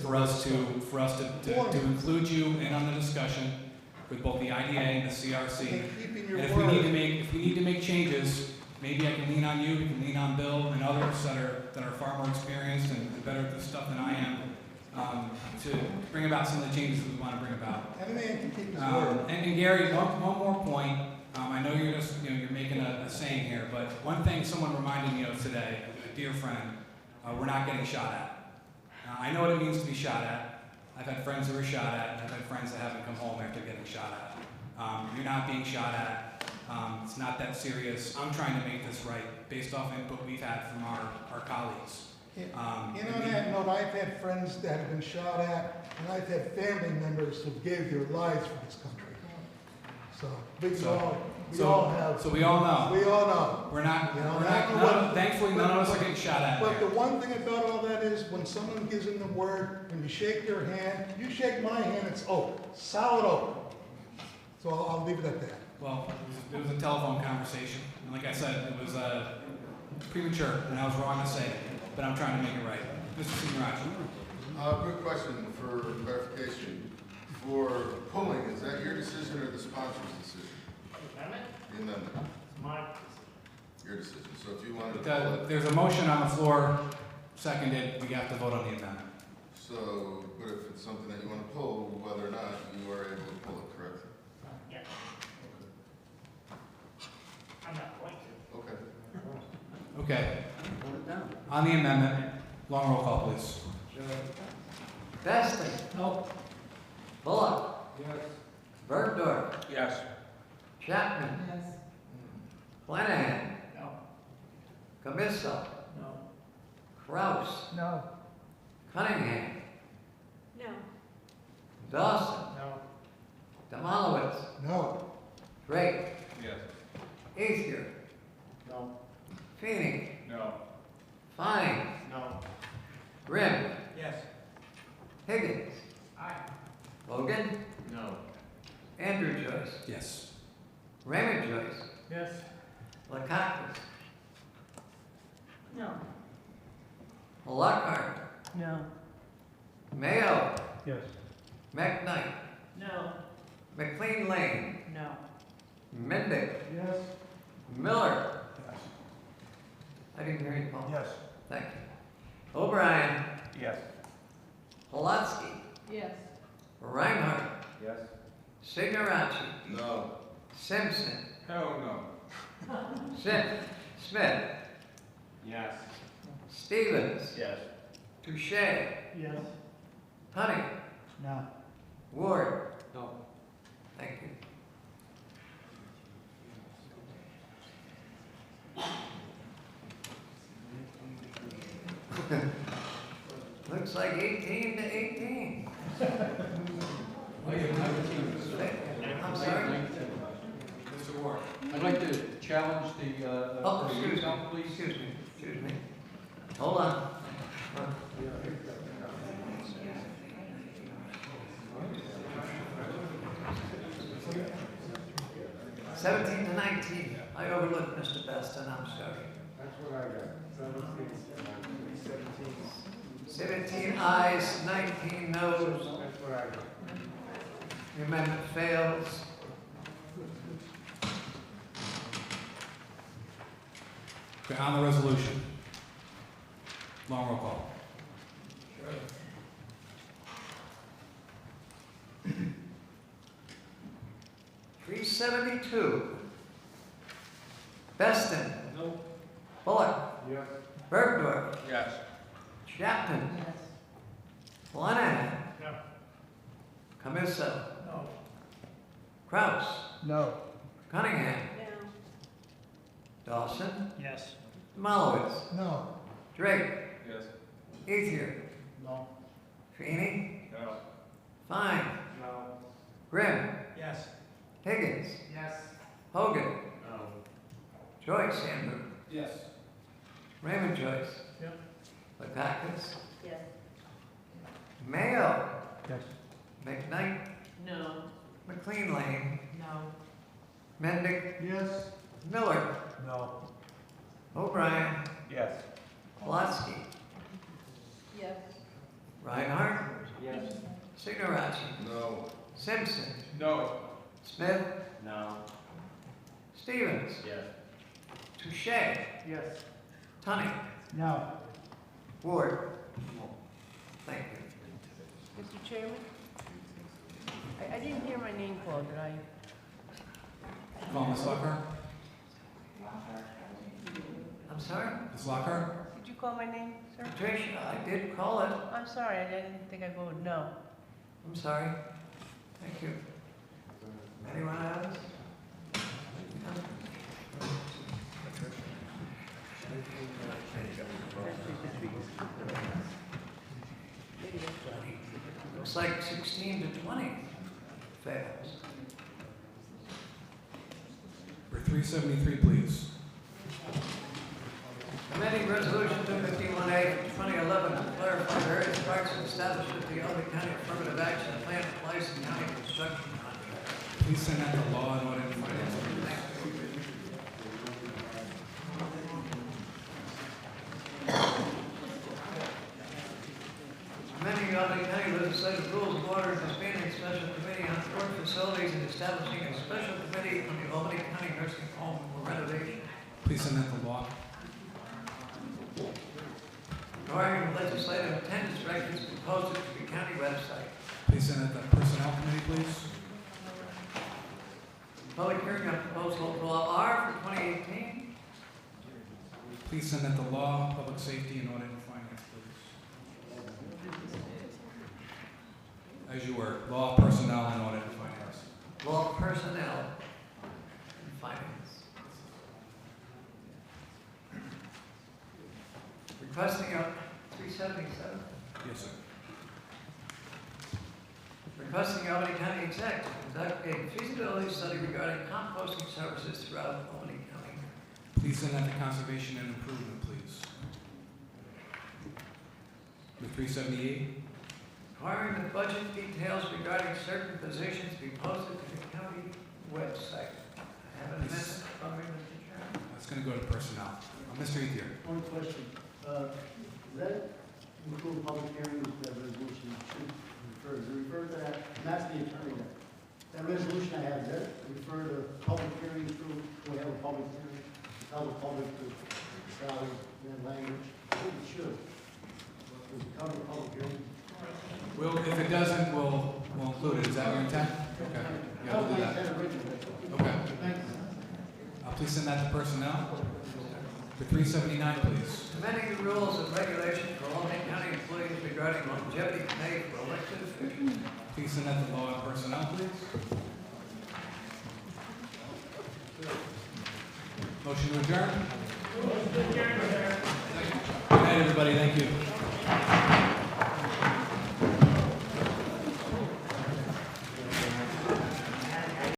for us to include you in on the discussion with both the IDA and the CRC. And if we need to make changes, maybe I can lean on you, we can lean on Bill and others that are far more experienced and better at this stuff than I am. To bring about some of the changes that we want to bring about.
Any man can keep his word.
And Gary, one more point. I know you're just you're making a saying here, but one thing someone reminded me of today, a dear friend, we're not getting shot at. I know what it means to be shot at. I've had friends who were shot at, and I've had friends that haven't come home after getting shot at. You're not being shot at. It's not that serious. I'm trying to make this right based off input we've had from our colleagues.
On that note, I've had friends that have been shot at, and I've had family members who gave their lives for this country. So we all have.
So we all know.
We all know.
We're not. Thankfully, none of us are getting shot at.
But the one thing about all that is, when someone gives them the word, when you shake their hand, you shake my hand, it's oath, solid oath. So I'll leave it at that.
Well, it was a telephone conversation, and like I said, it was premature, and I was wrong to say it. But I'm trying to make it right. Mr. Singh.
Good question for clarification. For pulling, is that your decision or the sponsor's decision?
The amendment?
The amendment.
It's my decision.
your decision. So if you wanted to pull it,
There's a motion on the floor, seconded, we have to vote on the amendment.
so, but if it's something that you want to pull, whether or not you are able to pull it, correct?
Yeah, I'm not going to.
Okay.
Okay. On the amendment, long roll call, please.
Beston. No. Bullock.
Yes.
Bergdorf.
Yes.
Chapman.
Yes.
Flanagan.
No.
Camiso.
No.
Kraus.
No.
Cunningham.
No.
Dawson.
No.
Demolowitz.
No.
Drake.
Yes.
Ethier.
No.
Feeney.
No.
Fine.
No.
Grimm.
Yes.
Higgins.
Aye.
Logan.
No.
Andrew Joyce.
Yes.
Raymond Joyce.
Yes.
Lakakis.
No.
Lockhart.
No.
Mayo.
Yes.
McKnight.
No.
McLean Lane.
No.
Mendick.
Yes.
Miller.
Yes.
I didn't hear you, Paul.
Yes.
Thank you. O'Brien.
Yes.
Pulaski.
Yes.
Reinhardt.
Yes.
Signorachi.
No.
Simpson.
Hell no.
Smith.
Yes.
Stevens.
Yes.
Touche.
Yes.
Honey.
No.
Ward.
No.
Thank you. Looks like 18 to 18. I'm sorry?
Mr. Ward.
I'd like to challenge the,
Oh, excuse me,
please.
excuse me, excuse me. Hold on. 17 to 19. I overlooked Mr. Beston, I'm sorry.
That's what I got, 17.
17 ayes, 19 noes.
That's what I got.
The amendment fails.
Okay, on the resolution. Long roll call.
372. Beston.
No.
Bullock.
Yes.
Bergdorf.
Yes.
Chapman.
Yes.
Flanagan.
No.
Camiso.
No.
Kraus.
No.
Cunningham.
No.
Dawson.
Yes.
Demolowitz.
No.
Drake.
Yes.
Ethier.
No.
Feeney.
No.
Fine.
No.
Grimm.
Yes.
Higgins.
Yes.
Hogan.
No.
Joyce, Andrew.
Yes.
Raymond Joyce.
Yep.
Lakakis.
Yes.
Mayo.
Yes.
McKnight.
No.
McLean Lane.
No.
Mendick.
Yes.
Miller.
No.
O'Brien.
Yes.
Pulaski.
Yes.
Reinhardt.
Yes.
Signorachi.
No.
Simpson.
No.
Smith.
No.
Stevens.
Yes.
Touche.
Yes.
Tunney.
No.
Ward. Thank you.
Mr. Chairman? I didn't hear my name called, did I?
Call Ms. Lockhart.
I'm sorry?
Ms. Lockhart?
Did you call my name, sir?
Patricia, I did call it.
I'm sorry, I didn't think I voted no.
I'm sorry. Thank you. Anyone else? Looks like 16 to 20 fails.
For 373, please.
Amending Resolution 251A, 2011, to clarify various parts and establish that the Albany County Affirmative Action Plan applies to county construction contracts.
Please send that to Law and Order and Finance.
Amending the Albany County Legislative Rules of Order and expanding a special committee on court facilities and establishing a special committee on the Albany County Nursing Home renovation.
Please send that to law.
Requiring legislative attendance records to be posted to the county website.
Please send that to personnel committee, please.
Public hearing on proposed local law R for 2018.
Please send that to law, public safety, and audit and finance, please. As you were, law, personnel, and audit and finance.
Law, personnel, and finance. Requesting up 377.
Yes, sir.
Requesting Albany County Exec to conduct a feasibility study regarding composting services throughout Albany County.
Please send that to conservation and improvement, please. With 378.
Requiring the budget details regarding certain positions be posted to the county website. I have an amendment from you, Mr. Chairman.
That's going to go to personnel. Mr. Ethier.
One question. Does that include public hearings, that resolution should refer to that? And that's the attorney there. That resolution I have, does that refer to public hearings through, we have a public hearing, tell the public to salary and language? I think it should. Does it cover public hearings?
Well, if it doesn't, we'll include it. Is that your intent? Okay. Yeah, we'll do that. Okay. Please send that to personnel. For 379, please.
Amending the rules and regulations for Albany County employees regarding longevity pay for elected officials.
Please send that to law and personnel, please. Motion to adjourn.
Motion to adjourn, sir.
Good night, everybody. Thank you.